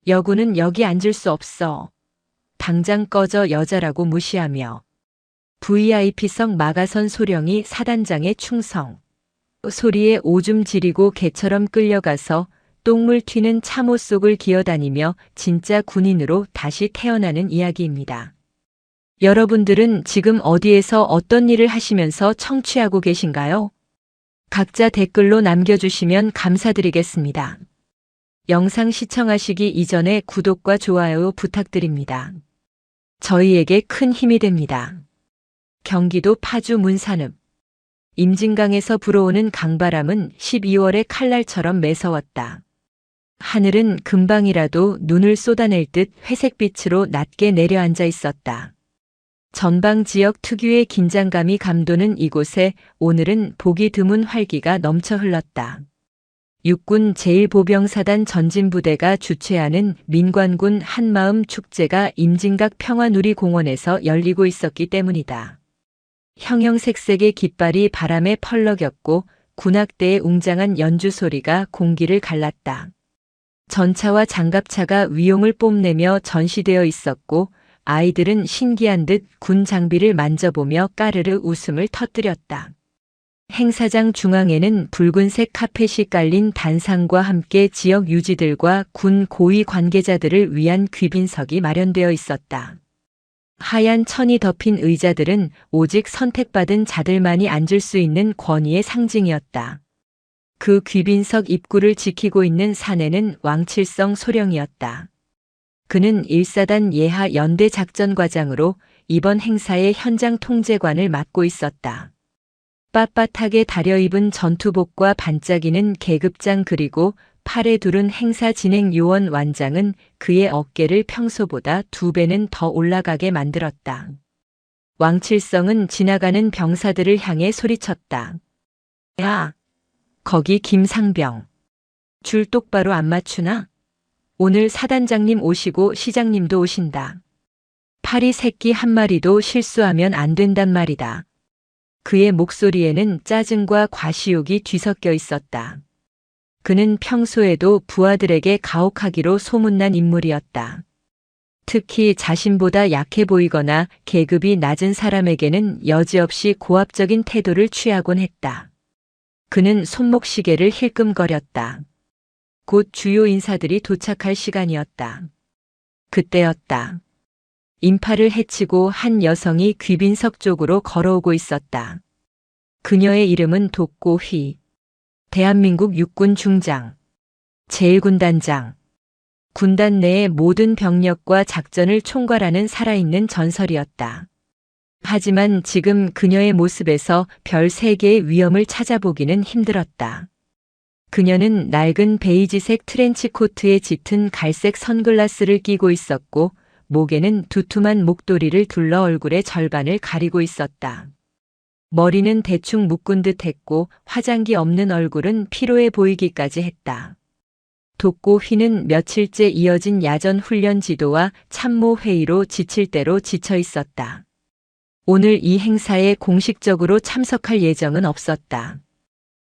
여군은 여기 앉을 수 없어. 당장 꺼져 여자라고 무시하며 VIP석 마가선 소령이 사단장의 충성. 소리에 오줌 지리고 개처럼 끌려가서 똥물 튀는 참호 속을 기어다니며 진짜 군인으로 다시 태어나는 이야기입니다. 여러분들은 지금 어디에서 어떤 일을 하시면서 청취하고 계신가요? 각자 댓글로 남겨주시면 감사드리겠습니다. 영상 시청하시기 이전에 구독과 좋아요 부탁드립니다. 저희에게 큰 힘이 됩니다. 경기도 파주 문산읍. 임진강에서 불어오는 강바람은 12월의 칼날처럼 매서웠다. 하늘은 금방이라도 눈을 쏟아낼 듯 회색빛으로 낮게 내려앉아 있었다. 전방 지역 특유의 긴장감이 감도는 이곳에 오늘은 보기 드문 활기가 넘쳐 흘렀다. 육군 제1보병사단 전진부대가 주최하는 민관군 한마음 축제가 임진각 평화누리공원에서 열리고 있었기 때문이다. 형형색색의 깃발이 바람에 펄럭였고 군악대의 웅장한 연주 소리가 공기를 갈랐다. 전차와 장갑차가 위용을 뽐내며 전시되어 있었고 아이들은 신기한 듯 군 장비를 만져보며 까르르 웃음을 터뜨렸다. 행사장 중앙에는 붉은색 카펫이 깔린 단상과 함께 지역 유지들과 군 고위 관계자들을 위한 귀빈석이 마련되어 있었다. 하얀 천이 덮인 의자들은 오직 선택받은 자들만이 앉을 수 있는 권위의 상징이었다. 그 귀빈석 입구를 지키고 있는 사내는 왕칠성 소령이었다. 그는 1사단 예하 연대 작전과장으로 이번 행사의 현장 통제관을 맡고 있었다. 빳빳하게 다려입은 전투복과 반짝이는 계급장 그리고 팔에 두른 행사 진행 요원 완장은 그의 어깨를 평소보다 2배는 더 올라가게 만들었다. 왕칠성은 지나가는 병사들을 향해 소리쳤다. 야! 거기 김상병. 줄 똑바로 안 맞추나? 오늘 사단장님 오시고 시장님도 오신다. 파리 새끼 한 마리도 실수하면 안 된단 말이다. 그의 목소리에는 짜증과 과시욕이 뒤섞여 있었다. 그는 평소에도 부하들에게 가혹하기로 소문난 인물이었다. 특히 자신보다 약해 보이거나 계급이 낮은 사람에게는 여지없이 고압적인 태도를 취하곤 했다. 그는 손목시계를 힐끔거렸다. 곧 주요 인사들이 도착할 시간이었다. 그때였다. 인파를 헤치고 한 여성이 귀빈석 쪽으로 걸어오고 있었다. 그녀의 이름은 독고휘. 대한민국 육군 중장, 제1군단장. 군단 내의 모든 병력과 작전을 총괄하는 살아있는 전설이었다. 하지만 지금 그녀의 모습에서 별 3개의 위험을 찾아보기는 힘들었다. 그녀는 낡은 베이지색 트렌치 코트에 짙은 갈색 선글라스를 끼고 있었고 목에는 두툼한 목도리를 둘러 얼굴의 절반을 가리고 있었다. 머리는 대충 묶은 듯 했고 화장기 없는 얼굴은 피로해 보이기까지 했다. 독고휘는 며칠째 이어진 야전 훈련 지도와 참모 회의로 지칠 대로 지쳐 있었다. 오늘 이 행사에 공식적으로 참석할 예정은 없었다.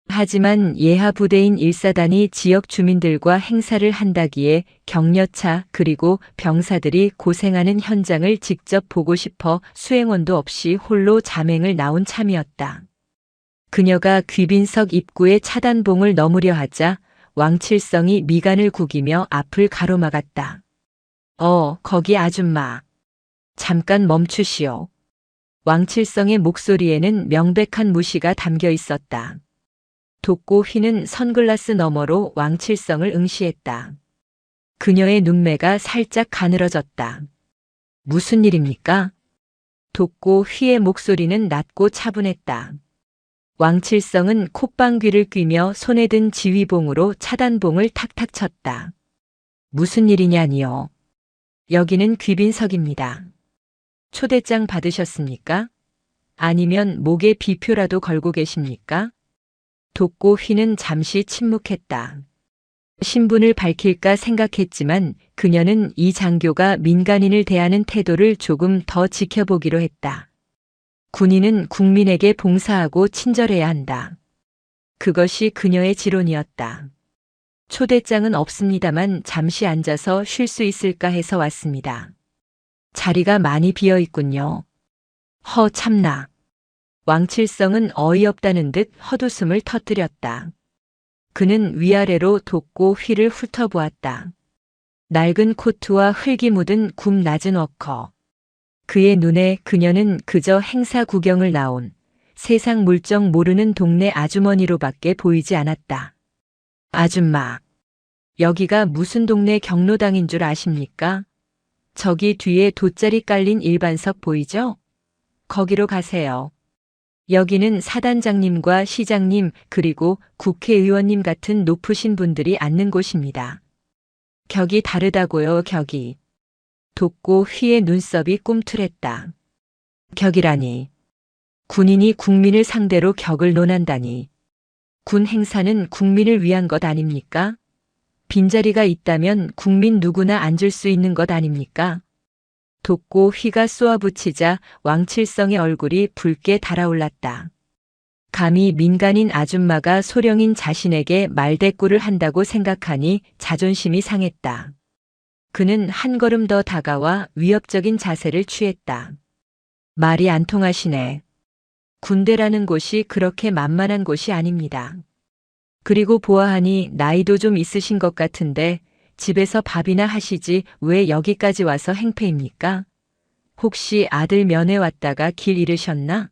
하지만 예하 부대인 1사단이 지역 주민들과 행사를 한다기에 격려차 그리고 병사들이 고생하는 현장을 직접 보고 싶어 수행원도 없이 홀로 자맹을 나온 참이었다. 그녀가 귀빈석 입구에 차단봉을 넘으려 하자 왕칠성이 미간을 구기며 앞을 가로막았다. 거기 아줌마. 잠깐 멈추시오. 왕칠성의 목소리에는 명백한 무시가 담겨 있었다. 독고휘는 선글라스 너머로 왕칠성을 응시했다. 그녀의 눈매가 살짝 가늘어졌다. 무슨 일입니까? 독고휘의 목소리는 낮고 차분했다. 왕칠성은 콧방귀를 뀌며 손에 든 지휘봉으로 차단봉을 탁탁 쳤다. 무슨 일이냐니요. 여기는 귀빈석입니다. 초대장 받으셨습니까? 아니면 목에 비표라도 걸고 계십니까? 독고휘는 잠시 침묵했다. 신분을 밝힐까 생각했지만 그녀는 이 장교가 민간인을 대하는 태도를 조금 더 지켜보기로 했다. 군인은 국민에게 봉사하고 친절해야 한다. 그것이 그녀의 지론이었다. 초대장은 없습니다만 잠시 앉아서 쉴 수 있을까 해서 왔습니다. 자리가 많이 비어 있군요. 참나. 왕칠성은 어이없다는 듯 헛웃음을 터뜨렸다. 그는 위아래로 돕고 휘를 훑어보았다. 낡은 코트와 흙이 묻은 굽 낮은 워커. 그의 눈에 그녀는 그저 행사 구경을 나온 세상 물정 모르는 동네 아주머니로밖에 보이지 않았다. 아줌마, 여기가 무슨 동네 경로당인 줄 아십니까? 저기 뒤에 돗자리 깔린 일반석 보이죠? 거기로 가세요. 여기는 사단장님과 시장님 그리고 국회의원님 같은 높으신 분들이 앉는 곳입니다. 격이 다르다고요, 격이. 돕고 휘의 눈썹이 꿈틀했다. 격이라니. 군인이 국민을 상대로 격을 논한다니. 군 행사는 국민을 위한 것 아닙니까? 빈자리가 있다면 국민 누구나 앉을 수 있는 것 아닙니까? 돕고 휘가 쏘아붙이자 왕칠성의 얼굴이 붉게 달아올랐다. 감히 민간인 아줌마가 소령인 자신에게 말대꾸를 한다고 생각하니 자존심이 상했다. 그는 한 걸음 더 다가와 위협적인 자세를 취했다. 말이 안 통하시네. 군대라는 곳이 그렇게 만만한 곳이 아닙니다. 그리고 보아하니 나이도 좀 있으신 것 같은데 집에서 밥이나 하시지 왜 여기까지 와서 행패입니까? 혹시 아들 면회 왔다가 길 잃으셨나?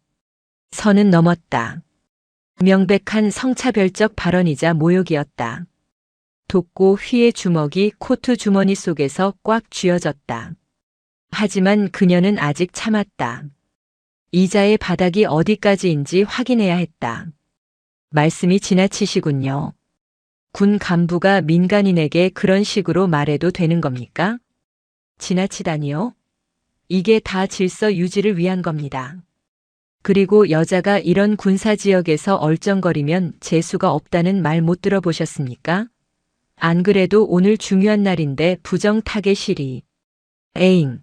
선은 넘었다. 명백한 성차별적 발언이자 모욕이었다. 돕고 휘의 주먹이 코트 주머니 속에서 꽉 쥐어졌다. 하지만 그녀는 아직 참았다. 이자의 바닥이 어디까지인지 확인해야 했다. 말씀이 지나치시군요. 군 간부가 민간인에게 그런 식으로 말해도 되는 겁니까? 지나치다니요? 이게 다 질서 유지를 위한 겁니다. 그리고 여자가 이런 군사지역에서 얼쩡거리면 재수가 없다는 말 못 들어보셨습니까? 안 그래도 오늘 중요한 날인데 부정 타겟 시리. 에잉.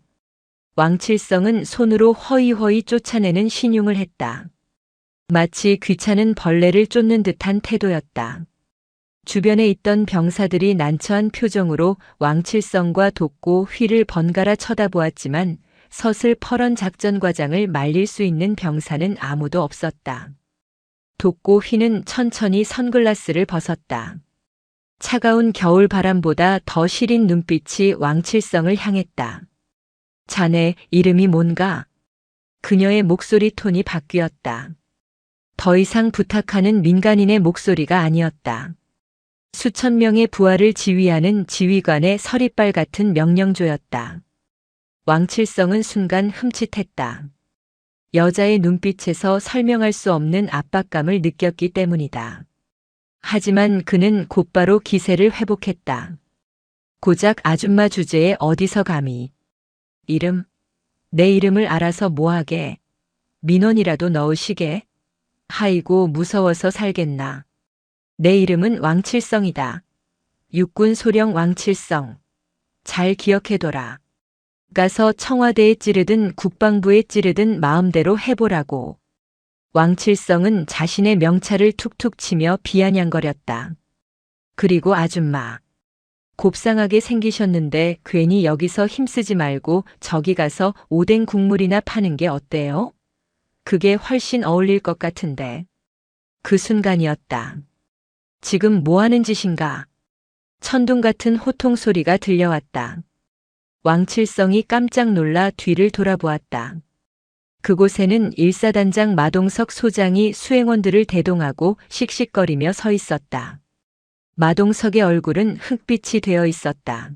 왕칠성은 손으로 허이허이 쫓아내는 신용을 했다. 마치 귀찮은 벌레를 쫓는 듯한 태도였다. 주변에 있던 병사들이 난처한 표정으로 왕칠성과 돕고 휘를 번갈아 쳐다보았지만 서슬퍼런 작전과장을 말릴 수 있는 병사는 아무도 없었다. 돕고 휘는 천천히 선글라스를 벗었다. 차가운 겨울 바람보다 더 시린 눈빛이 왕칠성을 향했다. 자네 이름이 뭔가? 그녀의 목소리 톤이 바뀌었다. 더 이상 부탁하는 민간인의 목소리가 아니었다. 수천 명의 부하를 지휘하는 지휘관의 서리빨 같은 명령조였다. 왕칠성은 순간 흠칫했다. 여자의 눈빛에서 설명할 수 없는 압박감을 느꼈기 때문이다. 하지만 그는 곧바로 기세를 회복했다. 고작 아줌마 주제에 어디서 감히. 이름? 내 이름을 알아서 뭐하게. 민원이라도 넣으시게. 하이고 무서워서 살겠나. 내 이름은 왕칠성이다. 육군 소령 왕칠성. 잘 기억해둬라. 가서 청와대에 찌르든 국방부에 찌르든 마음대로 해보라고. 왕칠성은 자신의 명찰을 툭툭 치며 비아냥거렸다. 그리고 아줌마. 곱상하게 생기셨는데 괜히 여기서 힘쓰지 말고 저기 가서 오뎅 국물이나 파는 게 어때요? 그게 훨씬 어울릴 것 같은데. 그 순간이었다. 지금 뭐 하는 짓인가? 천둥 같은 호통 소리가 들려왔다. 왕칠성이 깜짝 놀라 뒤를 돌아보았다. 그곳에는 일사단장 마동석 소장이 수행원들을 대동하고 씩씩거리며 서 있었다. 마동석의 얼굴은 흑빛이 되어 있었다.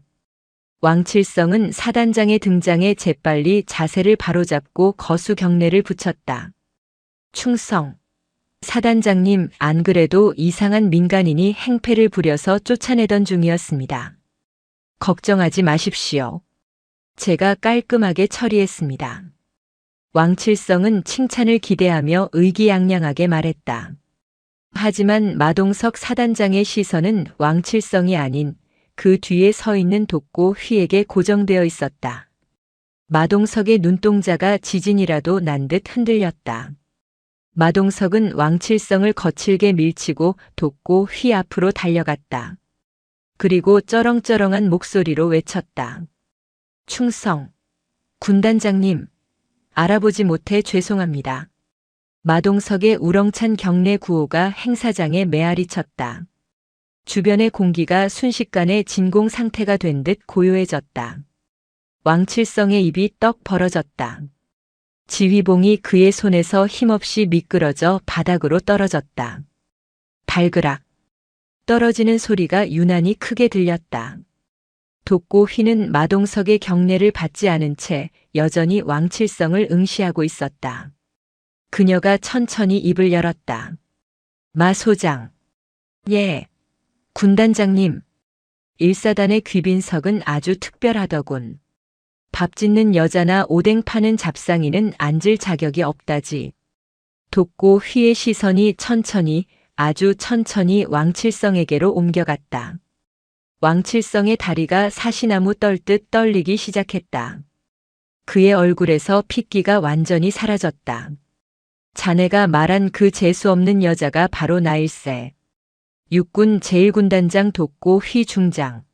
왕칠성은 사단장의 등장에 재빨리 자세를 바로잡고 거수 경례를 붙였다. 충성. 사단장님, 안 그래도 이상한 민간인이 행패를 부려서 쫓아내던 중이었습니다. 걱정하지 마십시오. 제가 깔끔하게 처리했습니다. 왕칠성은 칭찬을 기대하며 의기양양하게 말했다. 하지만 마동석 사단장의 시선은 왕칠성이 아닌 그 뒤에 서 있는 돕고 휘에게 고정되어 있었다. 마동석의 눈동자가 지진이라도 난 듯 흔들렸다. 마동석은 왕칠성을 거칠게 밀치고 돕고 휘 앞으로 달려갔다. 그리고 쩌렁쩌렁한 목소리로 외쳤다. 충성. 군단장님, 알아보지 못해 죄송합니다. 마동석의 우렁찬 경례 구호가 행사장에 메아리 쳤다. 주변의 공기가 순식간에 진공 상태가 된 듯 고요해졌다. 왕칠성의 입이 떡 벌어졌다. 지휘봉이 그의 손에서 힘없이 미끄러져 바닥으로 떨어졌다. 발그락. 떨어지는 소리가 유난히 크게 들렸다. 돋고 휘는 마동석의 경례를 받지 않은 채 여전히 왕칠성을 응시하고 있었다. 그녀가 천천히 입을 열었다. 마 소장. 예. 군단장님. 일사단의 귀빈석은 아주 특별하더군. 밥 짓는 여자나 오뎅 파는 잡상이는 앉을 자격이 없다지. 돋고 휘의 시선이 천천히, 아주 천천히 왕칠성에게로 옮겨갔다. 왕칠성의 다리가 사시나무 떨듯 떨리기 시작했다. 그의 얼굴에서 핏기가 완전히 사라졌다. 자네가 말한 그 재수없는 여자가 바로 나일세. 육군 제1군단장 돋고 휘 중장.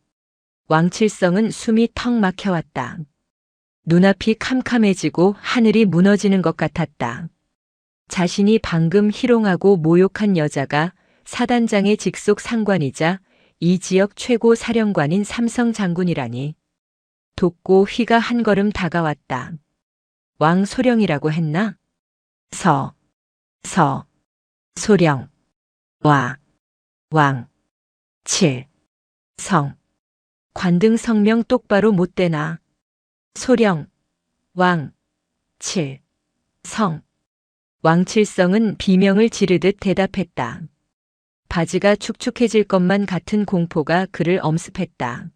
왕칠성은 숨이 턱 막혀왔다. 눈앞이 캄캄해지고 하늘이 무너지는 것 같았다. 자신이 방금 희롱하고 모욕한 여자가 사단장의 직속 상관이자 이 지역 최고 사령관인 삼성 장군이라니. 돋고 휘가 한 걸음 다가왔다. 왕 소령이라고 했나? 소령. 왕. 관등 성명 똑바로 못 대나. 소령. 왕칠성은 비명을 지르듯 대답했다. 바지가 축축해질 것만 같은 공포가 그를 엄습했다.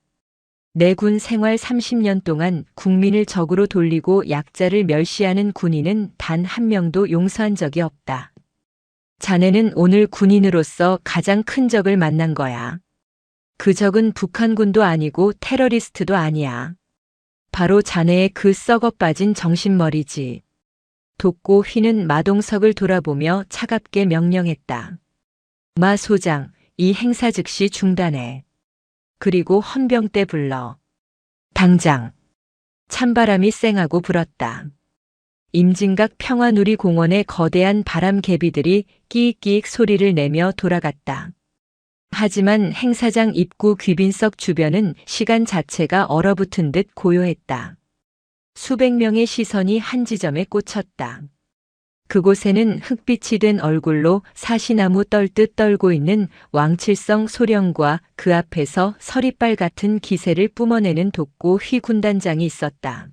내 군 생활 30년 동안 국민을 적으로 돌리고 약자를 멸시하는 군인은 단 한 명도 용서한 적이 없다. 자네는 오늘 군인으로서 가장 큰 적을 만난 거야. 그 적은 북한군도 아니고 테러리스트도 아니야. 바로 자네의 그 썩어 빠진 정신머리지. 돋고 휘는 마동석을 돌아보며 차갑게 명령했다. 마 소장, 이 행사 즉시 중단해. 그리고 헌병대 불러. 당장. 찬바람이 쌩하고 불었다. 임진각 평화누리공원의 거대한 바람개비들이 끼익끼익 소리를 내며 돌아갔다. 하지만 행사장 입구 귀빈석 주변은 시간 자체가 얼어붙은 듯 고요했다. 수백 명의 시선이 한 지점에 꽂혔다. 그곳에는 흑빛이 된 얼굴로 사시나무 떨듯 떨고 있는 왕칠성 소령과 그 앞에서 서리빨 같은 기세를 뿜어내는 돋고 휘 군단장이 있었다.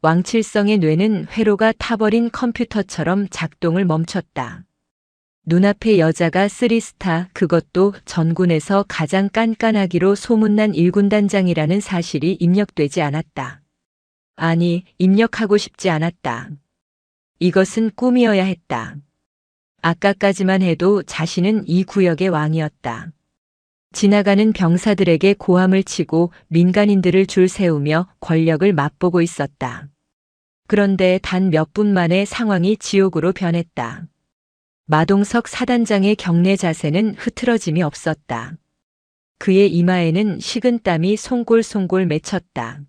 왕칠성의 뇌는 회로가 타버린 컴퓨터처럼 작동을 멈췄다. 눈앞의 여자가 3스타, 그것도 전군에서 가장 깐깐하기로 소문난 1군단장이라는 사실이 입력되지 않았다. 아니, 입력하고 싶지 않았다. 이것은 꿈이어야 했다. 아까까지만 해도 자신은 이 구역의 왕이었다. 지나가는 병사들에게 고함을 치고 민간인들을 줄 세우며 권력을 맛보고 있었다. 그런데 단 몇 분 만에 상황이 지옥으로 변했다. 마동석 사단장의 경례 자세는 흐트러짐이 없었다. 그의 이마에는 식은땀이 송골송골 맺혔다.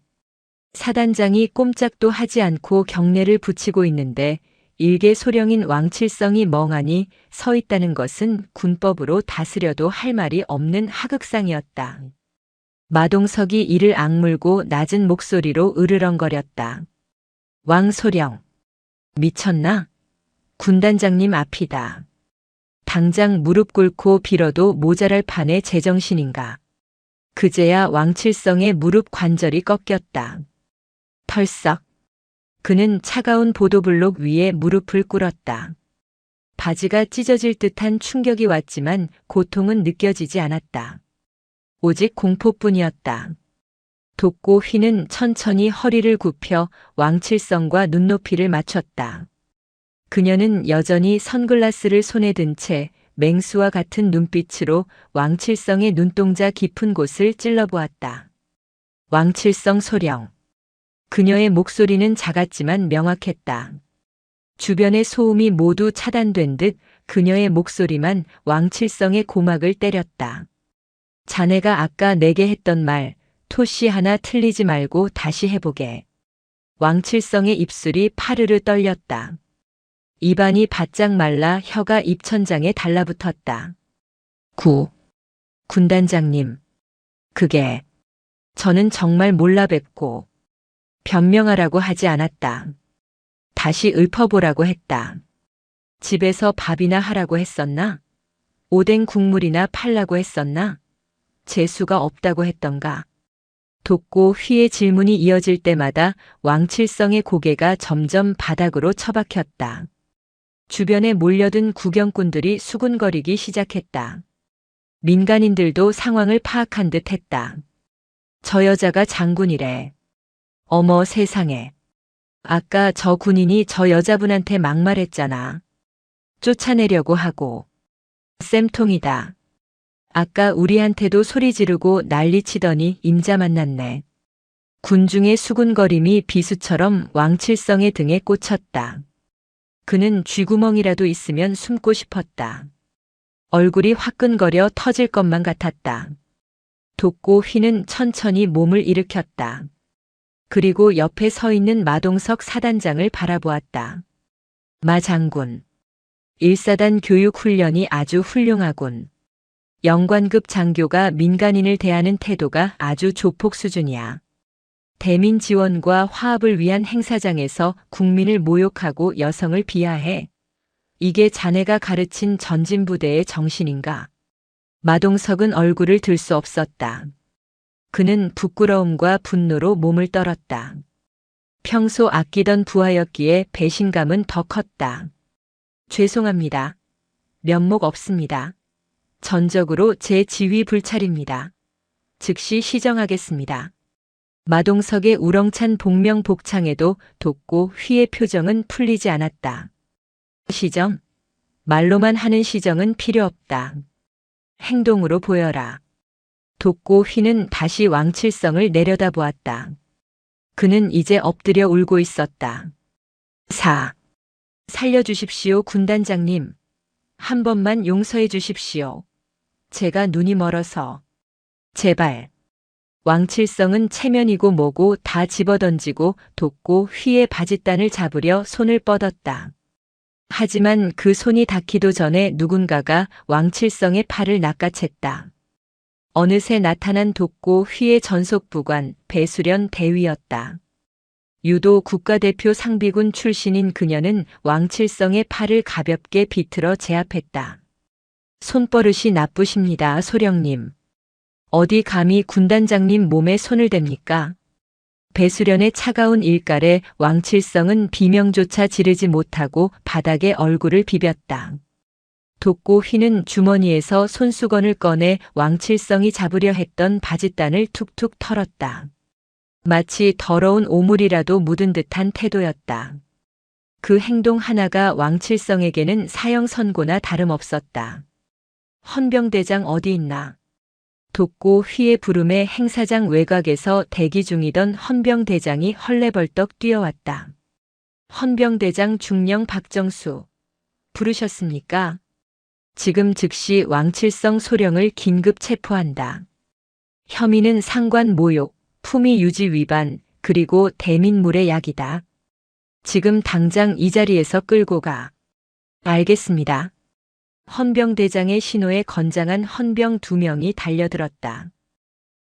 사단장이 꼼짝도 하지 않고 경례를 붙이고 있는데 일개 소령인 왕칠성이 멍하니 서 있다는 것은 군법으로 다스려도 할 말이 없는 하극상이었다. 마동석이 이를 악물고 낮은 목소리로 으르렁거렸다. 왕소령. 미쳤나? 군단장님 앞이다. 당장 무릎 꿇고 빌어도 모자랄 판의 제정신인가. 그제야 왕칠성의 무릎 관절이 꺾였다. 털썩. 그는 차가운 보도블록 위에 무릎을 꿇었다. 바지가 찢어질 듯한 충격이 왔지만 고통은 느껴지지 않았다. 오직 공포뿐이었다. 돋고 휘는 천천히 허리를 굽혀 왕칠성과 눈높이를 맞췄다. 그녀는 여전히 선글라스를 손에 든 채 맹수와 같은 눈빛으로 왕칠성의 눈동자 깊은 곳을 찔러보았다. 왕칠성 소령. 그녀의 목소리는 작았지만 명확했다. 주변의 소음이 모두 차단된 듯 그녀의 목소리만 왕칠성의 고막을 때렸다. 자네가 아까 내게 했던 말, 토씨 하나 틀리지 말고 다시 해보게. 왕칠성의 입술이 파르르 떨렸다. 입안이 바짝 말라 혀가 입천장에 달라붙었다. 군단장님. 그게 저는 정말 몰라 뵙고 변명하라고 하지 않았다. 다시 읊어보라고 했다. 집에서 밥이나 하라고 했었나? 오뎅 국물이나 팔라고 했었나? 재수가 없다고 했던가? 돕고 휘의 질문이 이어질 때마다 왕칠성의 고개가 점점 바닥으로 처박혔다. 주변에 몰려든 구경꾼들이 수군거리기 시작했다. 민간인들도 상황을 파악한 듯 했다. 저 여자가 장군이래. 어머 세상에. 아까 저 군인이 저 여자분한테 막말했잖아. 쫓아내려고 하고. 쌤통이다. 아까 우리한테도 소리 지르고 난리치더니 임자 만났네. 군중의 수군거림이 비수처럼 왕칠성의 등에 꽂혔다. 그는 쥐구멍이라도 있으면 숨고 싶었다. 얼굴이 화끈거려 터질 것만 같았다. 돕고 휘는 천천히 몸을 일으켰다. 그리고 옆에 서 있는 마동석 사단장을 바라보았다. 마 장군. 1사단 교육 훈련이 아주 훌륭하군. 영관급 장교가 민간인을 대하는 태도가 아주 조폭 수준이야. 대민 지원과 화합을 위한 행사장에서 국민을 모욕하고 여성을 비하해. 이게 자네가 가르친 전진부대의 정신인가? 마동석은 얼굴을 들 수 없었다. 그는 부끄러움과 분노로 몸을 떨었다. 평소 아끼던 부하였기에 배신감은 더 컸다. 죄송합니다. 면목 없습니다. 전적으로 제 지휘 불찰입니다. 즉시 시정하겠습니다. 마동석의 우렁찬 복명 복창에도 돕고 휘의 표정은 풀리지 않았다. 시정? 말로만 하는 시정은 필요 없다. 행동으로 보여라. 돕고 휘는 다시 왕칠성을 내려다보았다. 그는 이제 엎드려 울고 있었다. 살려주십시오, 군단장님. 한 번만 용서해 주십시오. 제가 눈이 멀어서. 제발. 왕칠성은 체면이고 뭐고 다 집어던지고 돕고 휘의 바짓단을 잡으려 손을 뻗었다. 하지만 그 손이 닿기도 전에 누군가가 왕칠성의 팔을 낚아챘다. 어느새 나타난 돕고 휘의 전속부관 배수련 대위였다. 유도 국가대표 상비군 출신인 그녀는 왕칠성의 팔을 가볍게 비틀어 제압했다. 손버릇이 나쁘십니다, 소령님. 어디 감히 군단장님 몸에 손을 댑니까? 배수련의 차가운 일깔에 왕칠성은 비명조차 지르지 못하고 바닥에 얼굴을 비볐다. 돕고 휘는 주머니에서 손수건을 꺼내 왕칠성이 잡으려 했던 바짓단을 툭툭 털었다. 마치 더러운 오물이라도 묻은 듯한 태도였다. 그 행동 하나가 왕칠성에게는 사형 선고나 다름없었다. 헌병대장 어디 있나? 돕고 휘의 부름에 행사장 외곽에서 대기 중이던 헌병대장이 헐레벌떡 뛰어왔다. 헌병대장 중령 박정수. 부르셨습니까? 지금 즉시 왕칠성 소령을 긴급 체포한다. 혐의는 상관 모욕, 품위 유지 위반, 그리고 대민물의 약이다. 지금 당장 이 자리에서 끌고 가. 알겠습니다. 헌병대장의 신호에 건장한 헌병 2명이 달려들었다.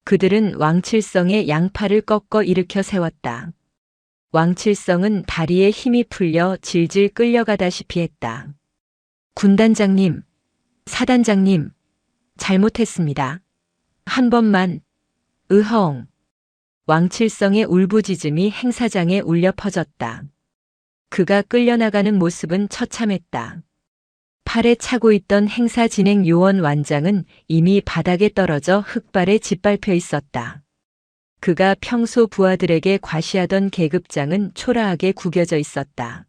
그들은 왕칠성의 양팔을 꺾어 일으켜 세웠다. 왕칠성은 다리에 힘이 풀려 질질 끌려가다시피 했다. 군단장님, 사단장님, 잘못했습니다. 한 번만, 으헝. 왕칠성의 울부짖음이 행사장에 울려 퍼졌다. 그가 끌려나가는 모습은 처참했다. 팔에 차고 있던 행사 진행 요원 완장은 이미 바닥에 떨어져 흙발에 짓밟혀 있었다. 그가 평소 부하들에게 과시하던 계급장은 초라하게 구겨져 있었다.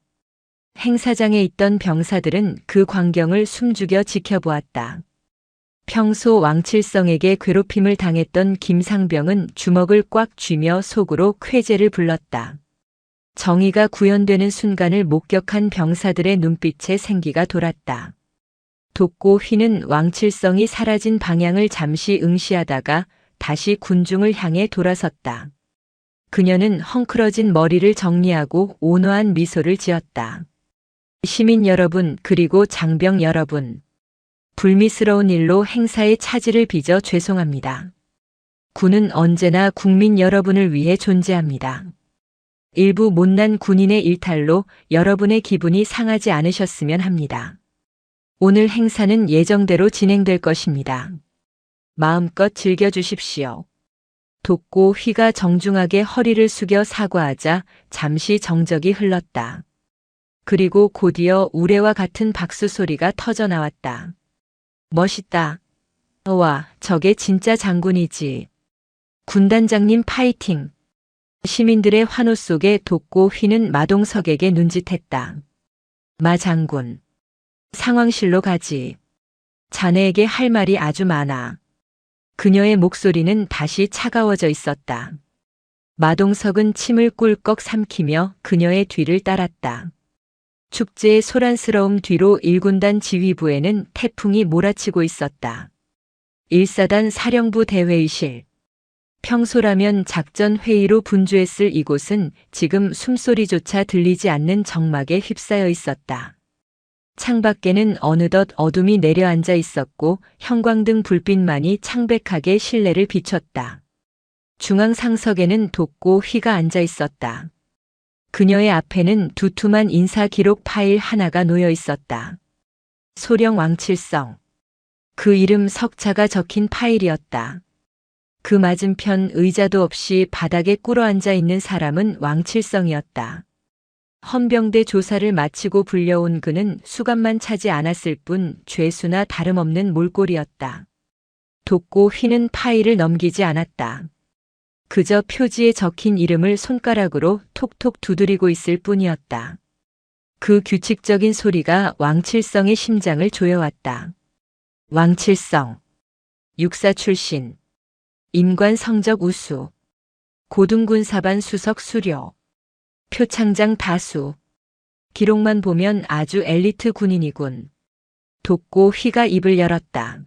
행사장에 있던 병사들은 그 광경을 숨죽여 지켜보았다. 평소 왕칠성에게 괴롭힘을 당했던 김상병은 주먹을 꽉 쥐며 속으로 쾌재를 불렀다. 정의가 구현되는 순간을 목격한 병사들의 눈빛에 생기가 돌았다. 돋고 휘는 왕칠성이 사라진 방향을 잠시 응시하다가 다시 군중을 향해 돌아섰다. 그녀는 헝클어진 머리를 정리하고 온화한 미소를 지었다. 시민 여러분, 그리고 장병 여러분. 불미스러운 일로 행사의 차질을 빚어 죄송합니다. 군은 언제나 국민 여러분을 위해 존재합니다. 일부 못난 군인의 일탈로 여러분의 기분이 상하지 않으셨으면 합니다. 오늘 행사는 예정대로 진행될 것입니다. 마음껏 즐겨주십시오. 돋고 휘가 정중하게 허리를 숙여 사과하자 잠시 정적이 흘렀다. 그리고 곧이어 우레와 같은 박수 소리가 터져 나왔다. 멋있다. 와, 저게 진짜 장군이지. 군단장님 파이팅. 시민들의 환호 속에 돋고 휘는 마동석에게 눈짓했다. 마 장군. 상황실로 가지. 자네에게 할 말이 아주 많아. 그녀의 목소리는 다시 차가워져 있었다. 마동석은 침을 꿀꺽 삼키며 그녀의 뒤를 따랐다. 축제의 소란스러움 뒤로 1군단 지휘부에는 태풍이 몰아치고 있었다. 1사단 사령부 대회의실. 평소라면 작전 회의로 분주했을 이곳은 지금 숨소리조차 들리지 않는 정막에 휩싸여 있었다. 창밖에는 어느덧 어둠이 내려앉아 있었고 형광등 불빛만이 창백하게 실내를 비췄다. 중앙 상석에는 돋고 휘가 앉아 있었다. 그녀의 앞에는 두툼한 인사 기록 파일 하나가 놓여 있었다. 소령 왕칠성. 그 이름 석자가 적힌 파일이었다. 그 맞은편 의자도 없이 바닥에 꿇어앉아 있는 사람은 왕칠성이었다. 헌병대 조사를 마치고 불려온 그는 수갑만 차지 않았을 뿐 죄수나 다름없는 몰골이었다. 돋고 휘는 파일을 넘기지 않았다. 그저 표지에 적힌 이름을 손가락으로 톡톡 두드리고 있을 뿐이었다. 그 규칙적인 소리가 왕칠성의 심장을 조여왔다. 왕칠성. 육사 출신. 임관 성적 우수. 고등군사반 수석 수료. 표창장 다수. 기록만 보면 아주 엘리트 군인이군. 돋고 휘가 입을 열었다.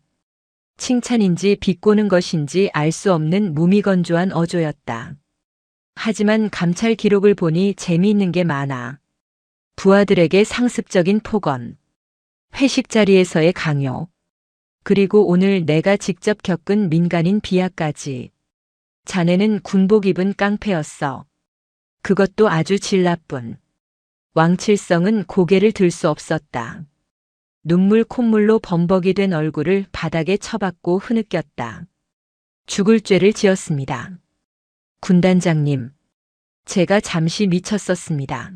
칭찬인지 비꼬는 것인지 알 수 없는 무미건조한 어조였다. 하지만 감찰 기록을 보니 재미있는 게 많아. 부하들에게 상습적인 폭언. 회식 자리에서의 강요. 그리고 오늘 내가 직접 겪은 민간인 비하까지. 자네는 군복 입은 깡패였어. 그것도 아주 질 나쁜. 왕칠성은 고개를 들 수 없었다. 눈물 콧물로 범벅이 된 얼굴을 바닥에 쳐박고 흐느꼈다. 죽을 죄를 지었습니다. 군단장님, 제가 잠시 미쳤었습니다.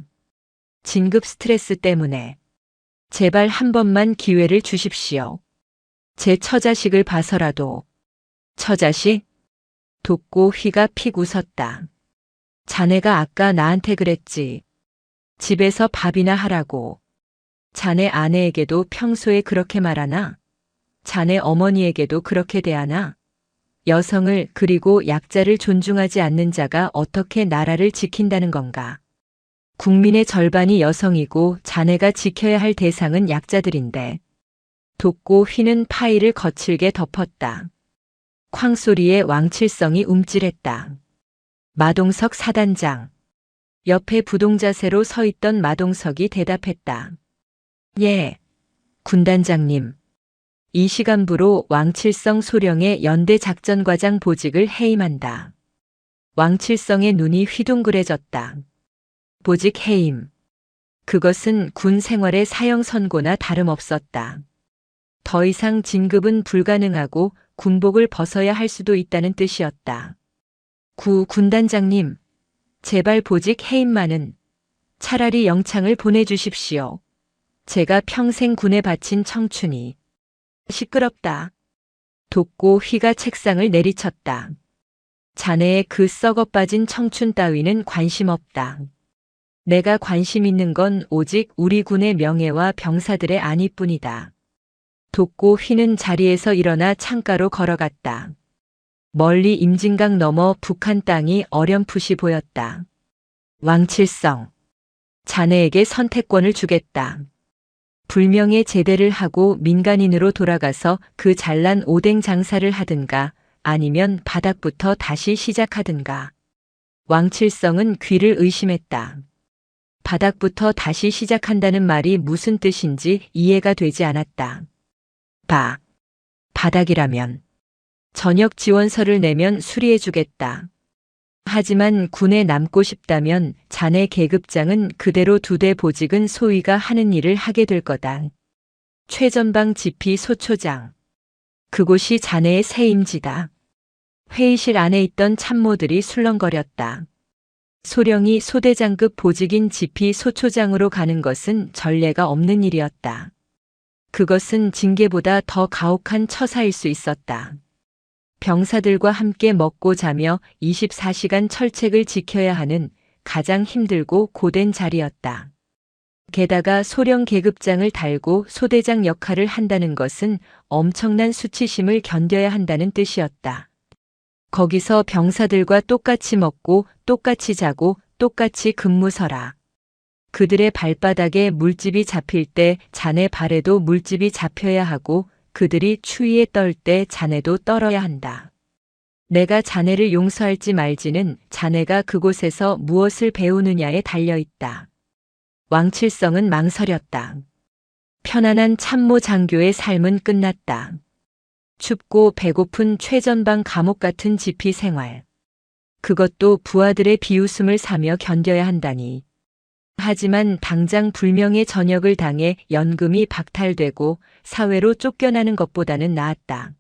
진급 스트레스 때문에. 제발 한 번만 기회를 주십시오. 제 처자식을 봐서라도. 처자식? 돋고 휘가 픽 웃었다. 자네가 아까 나한테 그랬지. 집에서 밥이나 하라고. 자네 아내에게도 평소에 그렇게 말하나? 자네 어머니에게도 그렇게 대하나? 여성을 그리고 약자를 존중하지 않는 자가 어떻게 나라를 지킨다는 건가? 국민의 절반이 여성이고 자네가 지켜야 할 대상은 약자들인데. 돋고 휘는 파일을 거칠게 덮었다. 쾅 소리에 왕칠성이 움찔했다. 마동석 사단장. 옆에 부동자세로 서 있던 마동석이 대답했다. 예, 군단장님. 이 시간부로 왕칠성 소령의 연대 작전과장 보직을 해임한다. 왕칠성의 눈이 휘둥그레졌다. 보직 해임. 그것은 군 생활의 사형 선고나 다름없었다. 더 이상 진급은 불가능하고 군복을 벗어야 할 수도 있다는 뜻이었다. 군단장님, 제발 보직 해임만은. 차라리 영창을 보내주십시오. 제가 평생 군에 바친 청춘이. 시끄럽다. 돋고 휘가 책상을 내리쳤다. 자네의 그 썩어 빠진 청춘 따위는 관심 없다. 내가 관심 있는 건 오직 우리 군의 명예와 병사들의 안위뿐이다. 돋고 휘는 자리에서 일어나 창가로 걸어갔다. 멀리 임진강 너머 북한 땅이 어렴풋이 보였다. 왕칠성. 자네에게 선택권을 주겠다. 불명예 제대를 하고 민간인으로 돌아가서 그 잘난 오뎅 장사를 하든가 아니면 바닥부터 다시 시작하든가. 왕칠성은 귀를 의심했다. 바닥부터 다시 시작한다는 말이 무슨 뜻인지 이해가 되지 않았다. 바닥이라면 전역 지원서를 내면 수리해주겠다. 하지만 군에 남고 싶다면 자네 계급장은 그대로 두대 보직은 소위가 하는 일을 하게 될 거다. 최전방 지피 소초장. 그곳이 자네의 새 임지다. 회의실 안에 있던 참모들이 술렁거렸다. 소령이 소대장급 보직인 지피 소초장으로 가는 것은 전례가 없는 일이었다. 그것은 징계보다 더 가혹한 처사일 수 있었다. 병사들과 함께 먹고 자며 24시간 철책을 지켜야 하는 가장 힘들고 고된 자리였다. 게다가 소령 계급장을 달고 소대장 역할을 한다는 것은 엄청난 수치심을 견뎌야 한다는 뜻이었다. 거기서 병사들과 똑같이 먹고 똑같이 자고 똑같이 근무서라. 그들의 발바닥에 물집이 잡힐 때 자네 발에도 물집이 잡혀야 하고 그들이 추위에 떨 때 자네도 떨어야 한다. 내가 자네를 용서할지 말지는 자네가 그곳에서 무엇을 배우느냐에 달려있다. 왕칠성은 망설였다. 편안한 참모 장교의 삶은 끝났다. 춥고 배고픈 최전방 감옥 같은 지피 생활. 그것도 부하들의 비웃음을 사며 견뎌야 한다니. 하지만 당장 불명예 전역을 당해 연금이 박탈되고 사회로 쫓겨나는 것보다는 나았다.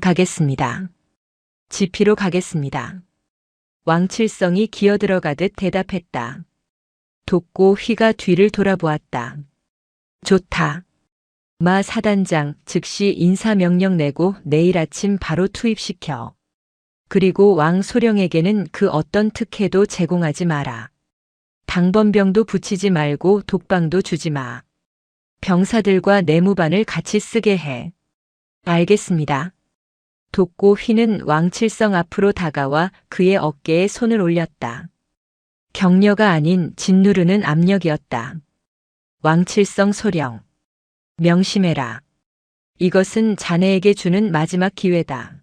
가겠습니다. 지피로 가겠습니다. 왕칠성이 기어들어가듯 대답했다. 돕고 휘가 뒤를 돌아보았다. 좋다. 마 사단장 즉시 인사명령 내고 내일 아침 바로 투입시켜. 그리고 왕 소령에게는 그 어떤 특혜도 제공하지 마라. 당번병도 붙이지 말고 독방도 주지 마. 병사들과 내무반을 같이 쓰게 해. 알겠습니다. 돕고 휘는 왕칠성 앞으로 다가와 그의 어깨에 손을 올렸다. 격려가 아닌 짓누르는 압력이었다. 왕칠성 소령. 명심해라. 이것은 자네에게 주는 마지막 기회다.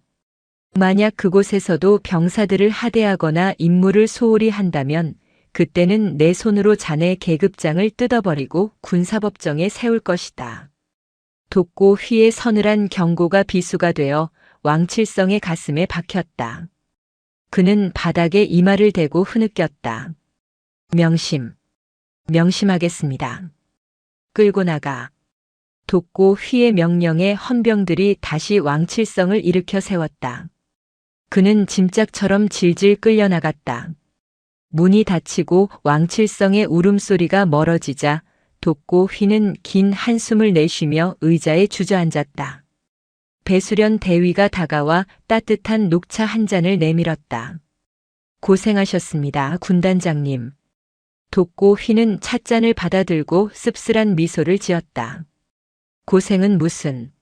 만약 그곳에서도 병사들을 하대하거나 임무를 소홀히 한다면 그때는 내 손으로 자네 계급장을 뜯어버리고 군사법정에 세울 것이다. 돕고 휘의 서늘한 경고가 비수가 되어 왕칠성의 가슴에 박혔다. 그는 바닥에 이마를 대고 흐느꼈다. 명심하겠습니다. 끌고 나가. 돕고 휘의 명령에 헌병들이 다시 왕칠성을 일으켜 세웠다. 그는 짐짝처럼 질질 끌려나갔다. 문이 닫히고 왕칠성의 울음소리가 멀어지자 돕고 휘는 긴 한숨을 내쉬며 의자에 주저앉았다. 배수련 대위가 다가와 따뜻한 녹차 한 잔을 내밀었다. 고생하셨습니다, 군단장님. 돕고 휘는 찻잔을 받아들고 씁쓸한 미소를 지었다. 고생은 무슨.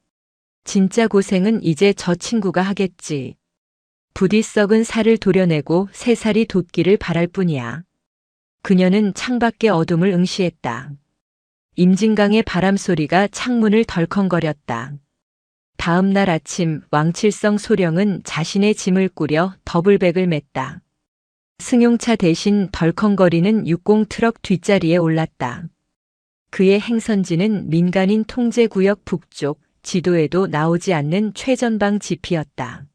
진짜 고생은 이제 저 친구가 하겠지. 부디 썩은 살을 도려내고 새 살이 돋기를 바랄 뿐이야. 그녀는 창밖의 어둠을 응시했다. 임진강의 바람소리가 창문을 덜컹거렸다. 다음 날 아침 왕칠성 소령은 자신의 짐을 꾸려 더블백을 맸다. 승용차 대신 덜컹거리는 60 트럭 뒷자리에 올랐다. 그의 행선지는 민간인 통제구역 북쪽, 지도에도 나오지 않는 최전방 지피였다.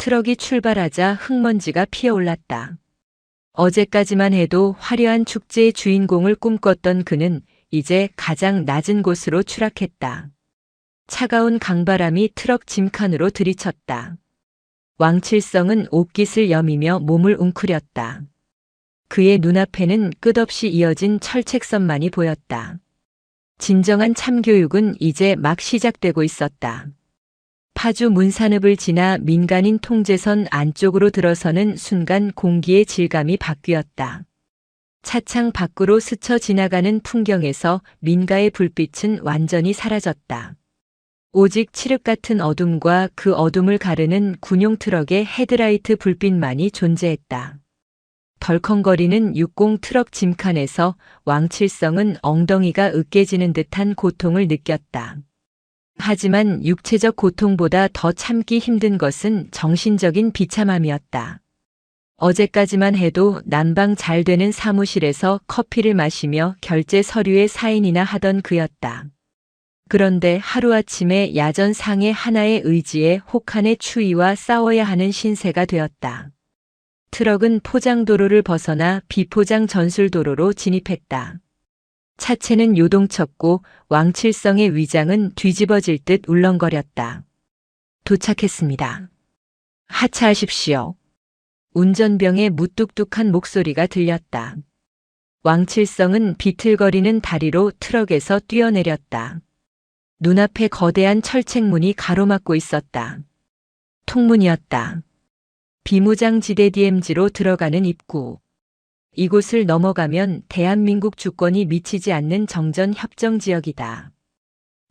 트럭이 출발하자 흙먼지가 피어올랐다. 어제까지만 해도 화려한 축제의 주인공을 꿈꿨던 그는 이제 가장 낮은 곳으로 추락했다. 차가운 강바람이 트럭 짐칸으로 들이쳤다. 왕칠성은 옷깃을 여미며 몸을 웅크렸다. 그의 눈앞에는 끝없이 이어진 철책선만이 보였다. 진정한 참교육은 이제 막 시작되고 있었다. 파주 문산읍을 지나 민간인 통제선 안쪽으로 들어서는 순간 공기의 질감이 바뀌었다. 차창 밖으로 스쳐 지나가는 풍경에서 민가의 불빛은 완전히 사라졌다. 오직 칠흑 같은 어둠과 그 어둠을 가르는 군용 트럭의 헤드라이트 불빛만이 존재했다. 덜컹거리는 60 트럭 짐칸에서 왕칠성은 엉덩이가 으깨지는 듯한 고통을 느꼈다. 하지만 육체적 고통보다 더 참기 힘든 것은 정신적인 비참함이었다. 어제까지만 해도 난방 잘 되는 사무실에서 커피를 마시며 결제 서류에 사인이나 하던 그였다. 그런데 하루아침에 야전 상해 하나의 의지에 혹한의 추위와 싸워야 하는 신세가 되었다. 트럭은 포장도로를 벗어나 비포장 전술도로로 진입했다. 차체는 요동쳤고 왕칠성의 위장은 뒤집어질 듯 울렁거렸다. 도착했습니다. 하차하십시오. 운전병의 무뚝뚝한 목소리가 들렸다. 왕칠성은 비틀거리는 다리로 트럭에서 뛰어내렸다. 눈앞에 거대한 철책문이 가로막고 있었다. 통문이었다. 비무장지대 DMZ로 들어가는 입구. 이곳을 넘어가면 대한민국 주권이 미치지 않는 정전 협정 지역이다.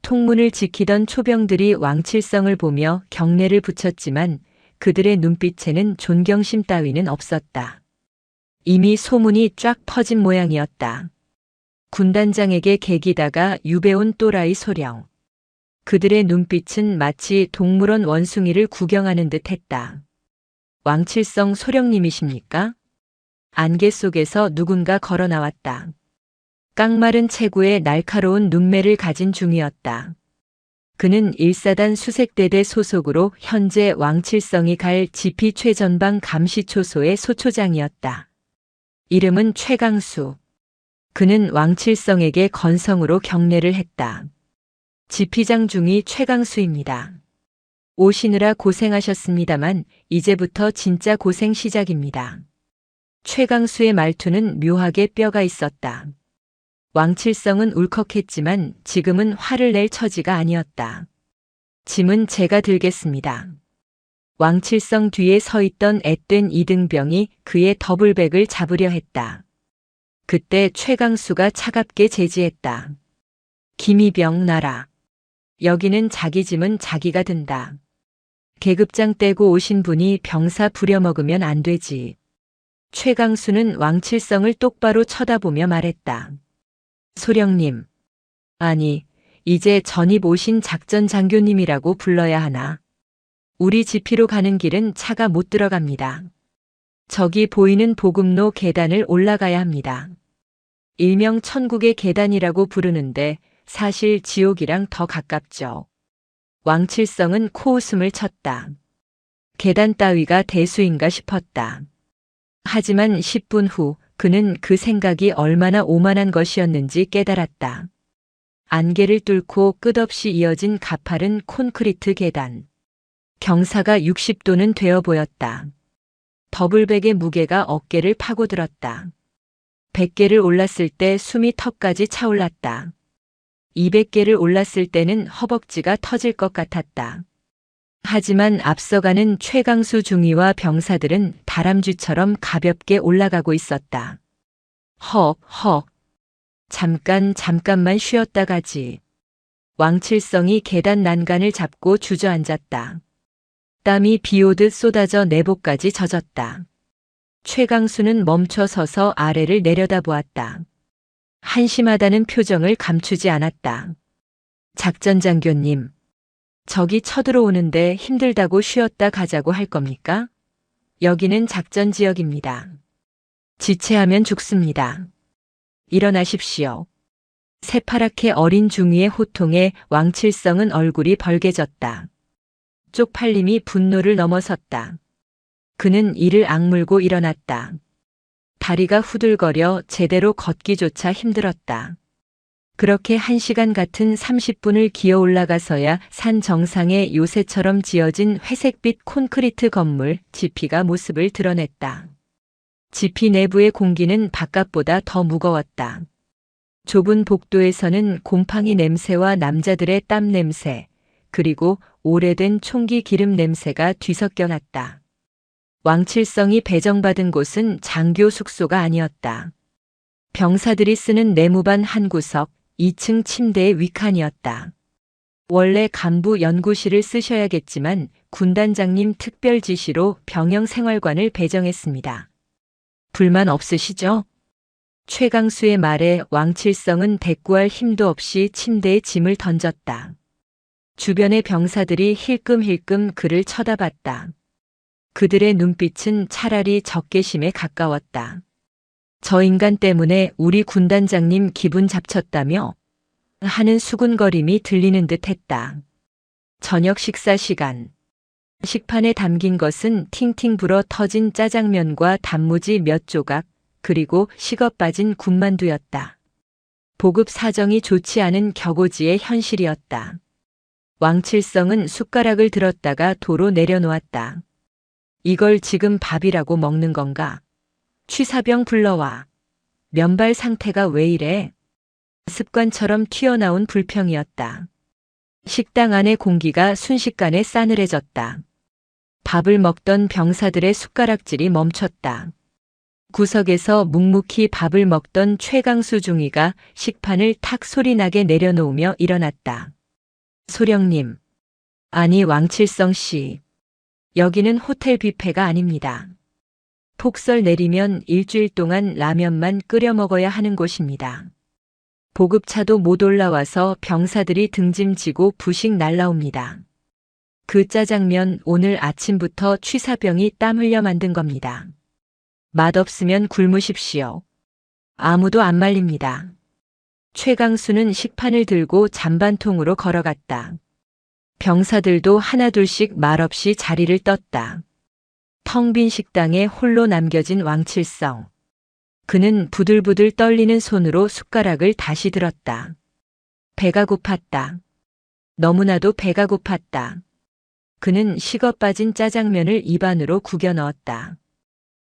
통문을 지키던 초병들이 왕칠성을 보며 경례를 붙였지만 그들의 눈빛에는 존경심 따위는 없었다. 이미 소문이 쫙 퍼진 모양이었다. 군단장에게 개기다가 유배온 또라이 소령. 그들의 눈빛은 마치 동물원 원숭이를 구경하는 듯 했다. 왕칠성 소령님이십니까? 안개 속에서 누군가 걸어 나왔다. 깡마른 체구에 날카로운 눈매를 가진 중이었다. 그는 1사단 수색대대 소속으로 현재 왕칠성이 갈 지피 최전방 감시초소의 소초장이었다. 이름은 최강수. 그는 왕칠성에게 건성으로 경례를 했다. 지피장 중이 최강수입니다. 오시느라 고생하셨습니다만 이제부터 진짜 고생 시작입니다. 최강수의 말투는 묘하게 뼈가 있었다. 왕칠성은 울컥했지만 지금은 화를 낼 처지가 아니었다. 짐은 제가 들겠습니다. 왕칠성 뒤에 서 있던 앳된 이등병이 그의 더블백을 잡으려 했다. 그때 최강수가 차갑게 제지했다. 김이병 나라. 여기는 자기 짐은 자기가 든다. 계급장 떼고 오신 분이 병사 부려먹으면 안 되지. 최강수는 왕칠성을 똑바로 쳐다보며 말했다. 소령님. 아니, 이제 전입 오신 작전 장교님이라고 불러야 하나. 우리 지피로 가는 길은 차가 못 들어갑니다. 저기 보이는 보급로 계단을 올라가야 합니다. 일명 천국의 계단이라고 부르는데 사실 지옥이랑 더 가깝죠. 왕칠성은 코웃음을 쳤다. 계단 따위가 대수인가 싶었다. 하지만 10분 후 그는 그 생각이 얼마나 오만한 것이었는지 깨달았다. 안개를 뚫고 끝없이 이어진 가파른 콘크리트 계단. 경사가 60도는 되어 보였다. 더블백의 무게가 어깨를 파고들었다. 100개를 올랐을 때 숨이 턱까지 차올랐다. 200개를 올랐을 때는 허벅지가 터질 것 같았다. 하지만 앞서가는 최강수 중위와 병사들은 다람쥐처럼 가볍게 올라가고 있었다. 헉. 잠깐만 쉬었다 가지. 왕칠성이 계단 난간을 잡고 주저앉았다. 땀이 비오듯 쏟아져 내복까지 젖었다. 최강수는 멈춰 서서 아래를 내려다보았다. 한심하다는 표정을 감추지 않았다. 작전장교님, 적이 쳐들어오는데 힘들다고 쉬었다 가자고 할 겁니까? 여기는 작전지역입니다. 지체하면 죽습니다. 일어나십시오. 새파랗게 어린 중위의 호통에 왕칠성은 얼굴이 벌개졌다. 쪽팔림이 분노를 넘어섰다. 그는 이를 악물고 일어났다. 다리가 후들거려 제대로 걷기조차 힘들었다. 그렇게 1시간 같은 30분을 기어 올라가서야 산 정상에 요새처럼 지어진 회색빛 콘크리트 건물 지피가 모습을 드러냈다. 지피 내부의 공기는 바깥보다 더 무거웠다. 좁은 복도에서는 곰팡이 냄새와 남자들의 땀 냄새, 그리고 오래된 총기 기름 냄새가 뒤섞여 났다. 왕칠성이 배정받은 곳은 장교 숙소가 아니었다. 병사들이 쓰는 내무반 한 구석, 2층 침대의 위칸이었다. 원래 간부 연구실을 쓰셔야겠지만 군단장님 특별 지시로 병영 생활관을 배정했습니다. 불만 없으시죠? 최강수의 말에 왕칠성은 대꾸할 힘도 없이 침대에 짐을 던졌다. 주변의 병사들이 힐끔힐끔 그를 쳐다봤다. 그들의 눈빛은 차라리 적개심에 가까웠다. 저 인간 때문에 우리 군단장님 기분 잡쳤다며 하는 수군거림이 들리는 듯 했다. 저녁 식사 시간. 식판에 담긴 것은 팅팅 불어 터진 짜장면과 단무지 몇 조각, 그리고 식어 빠진 군만두였다. 보급 사정이 좋지 않은 격오지의 현실이었다. 왕칠성은 숟가락을 들었다가 도로 내려놓았다. 이걸 지금 밥이라고 먹는 건가? 취사병 불러와. 면발 상태가 왜 이래? 습관처럼 튀어나온 불평이었다. 식당 안의 공기가 순식간에 싸늘해졌다. 밥을 먹던 병사들의 숟가락질이 멈췄다. 구석에서 묵묵히 밥을 먹던 최강수 중위가 식판을 탁 소리나게 내려놓으며 일어났다. 소령님. 아니 왕칠성 씨. 여기는 호텔 뷔페가 아닙니다. 폭설 내리면 일주일 동안 라면만 끓여 먹어야 하는 곳입니다. 보급차도 못 올라와서 병사들이 등짐지고 부식 날라옵니다. 그 짜장면 오늘 아침부터 취사병이 땀 흘려 만든 겁니다. 맛없으면 굶으십시오. 아무도 안 말립니다. 최강수는 식판을 들고 잔반통으로 걸어갔다. 병사들도 하나둘씩 말없이 자리를 떴다. 텅 빈 식당에 홀로 남겨진 왕칠성. 그는 부들부들 떨리는 손으로 숟가락을 다시 들었다. 배가 고팠다. 너무나도 배가 고팠다. 그는 식어 빠진 짜장면을 입안으로 구겨 넣었다.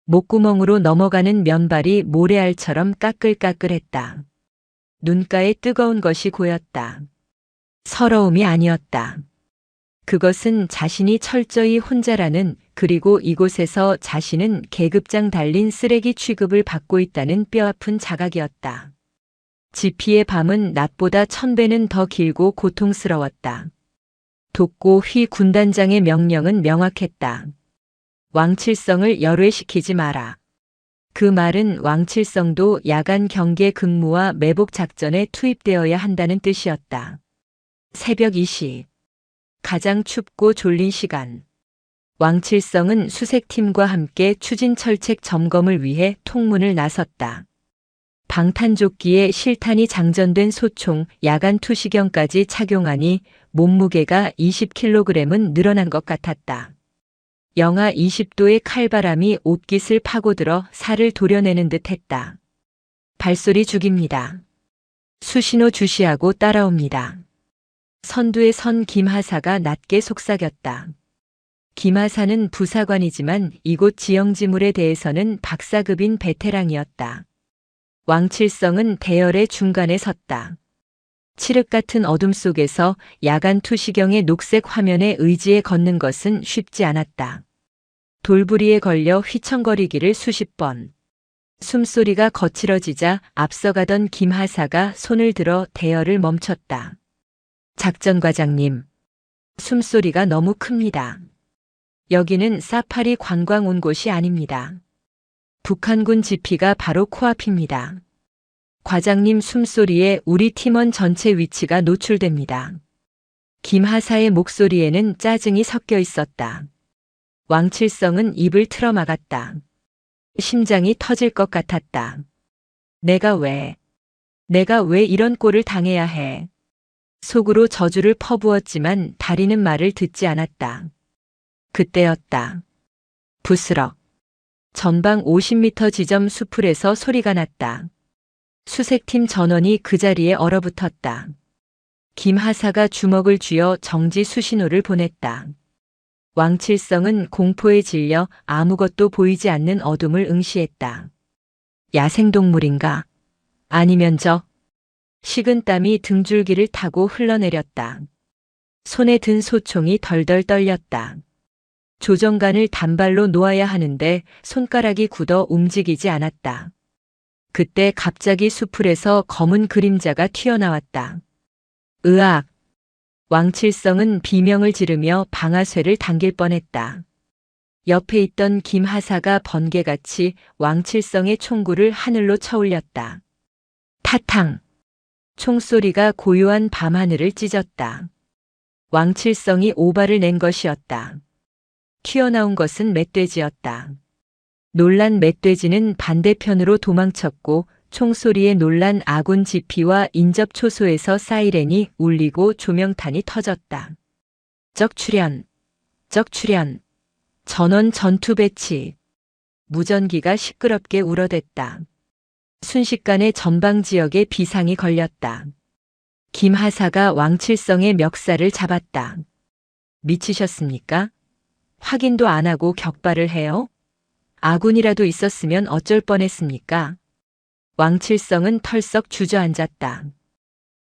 목구멍으로 넘어가는 면발이 모래알처럼 까끌까끌했다. 눈가에 뜨거운 것이 고였다. 서러움이 아니었다. 그것은 자신이 철저히 혼자라는, 그리고 이곳에서 자신은 계급장 달린 쓰레기 취급을 받고 있다는 뼈아픈 자각이었다. 지피의 밤은 낮보다 1000배는 더 길고 고통스러웠다. 독고 휘 군단장의 명령은 명확했다. 왕칠성을 열외시키지 마라. 그 말은 왕칠성도 야간 경계 근무와 매복 작전에 투입되어야 한다는 뜻이었다. 새벽 2시. 가장 춥고 졸린 시간. 왕칠성은 수색팀과 함께 추진철책 점검을 위해 통문을 나섰다. 방탄조끼에 실탄이 장전된 소총, 야간 투시경까지 착용하니 몸무게가 20kg은 늘어난 것 같았다. 영하 20도의 칼바람이 옷깃을 파고들어 살을 도려내는 듯 했다. 발소리 죽입니다. 수신호 주시하고 따라옵니다. 선두에 선 김하사가 낮게 속삭였다. 김하사는 부사관이지만 이곳 지형지물에 대해서는 박사급인 베테랑이었다. 왕칠성은 대열의 중간에 섰다. 칠흑 같은 어둠 속에서 야간 투시경의 녹색 화면에 의지해 걷는 것은 쉽지 않았다. 돌부리에 걸려 휘청거리기를 수십 번. 숨소리가 거칠어지자 앞서가던 김하사가 손을 들어 대열을 멈췄다. 작전과장님. 숨소리가 너무 큽니다. 여기는 사파리 관광 온 곳이 아닙니다. 북한군 지피가 바로 코앞입니다. 과장님 숨소리에 우리 팀원 전체 위치가 노출됩니다. 김하사의 목소리에는 짜증이 섞여 있었다. 왕칠성은 입을 틀어막았다. 심장이 터질 것 같았다. 내가 왜 이런 꼴을 당해야 해. 속으로 저주를 퍼부었지만 다리는 말을 듣지 않았다. 그때였다. 부스럭. 전방 50m 지점 수풀에서 소리가 났다. 수색팀 전원이 그 자리에 얼어붙었다. 김하사가 주먹을 쥐어 정지 수신호를 보냈다. 왕칠성은 공포에 질려 아무것도 보이지 않는 어둠을 응시했다. 야생동물인가? 아니면 식은땀이 등줄기를 타고 흘러내렸다. 손에 든 소총이 덜덜 떨렸다. 조정관을 단발로 놓아야 하는데 손가락이 굳어 움직이지 않았다. 그때 갑자기 수풀에서 검은 그림자가 튀어나왔다. 으악! 왕칠성은 비명을 지르며 방아쇠를 당길 뻔했다. 옆에 있던 김하사가 번개같이 왕칠성의 총구를 하늘로 쳐올렸다. 타탕! 총소리가 고요한 밤하늘을 찢었다. 왕칠성이 오발을 낸 것이었다. 튀어나온 것은 멧돼지였다. 놀란 멧돼지는 반대편으로 도망쳤고 총소리에 놀란 아군 지피와 인접 초소에서 사이렌이 울리고 조명탄이 터졌다. 적출현, 적출현, 전원 전투 배치. 무전기가 시끄럽게 울어댔다. 순식간에 전방 지역에 비상이 걸렸다. 김하사가 왕칠성의 멱살을 잡았다. 미치셨습니까? 확인도 안 하고 격발을 해요? 아군이라도 있었으면 어쩔 뻔했습니까? 왕칠성은 털썩 주저앉았다.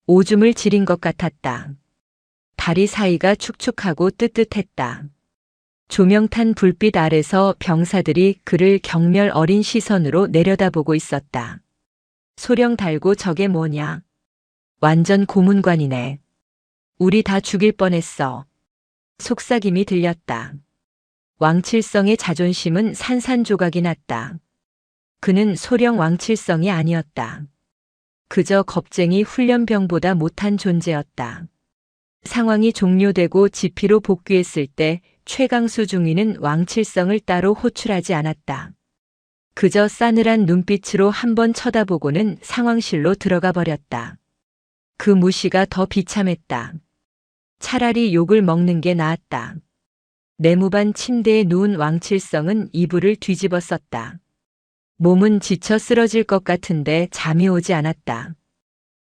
오줌을 지린 것 같았다. 다리 사이가 축축하고 뜨뜻했다. 조명탄 불빛 아래서 병사들이 그를 경멸 어린 시선으로 내려다보고 있었다. 소령 달고 저게 뭐냐? 완전 고문관이네. 우리 다 죽일 뻔했어. 속삭임이 들렸다. 왕칠성의 자존심은 산산조각이 났다. 그는 소령 왕칠성이 아니었다. 그저 겁쟁이 훈련병보다 못한 존재였다. 상황이 종료되고 지피로 복귀했을 때 최강수 중위는 왕칠성을 따로 호출하지 않았다. 그저 싸늘한 눈빛으로 한번 쳐다보고는 상황실로 들어가 버렸다. 그 무시가 더 비참했다. 차라리 욕을 먹는 게 나았다. 내무반 침대에 누운 왕칠성은 이불을 뒤집어 썼다. 몸은 지쳐 쓰러질 것 같은데 잠이 오지 않았다.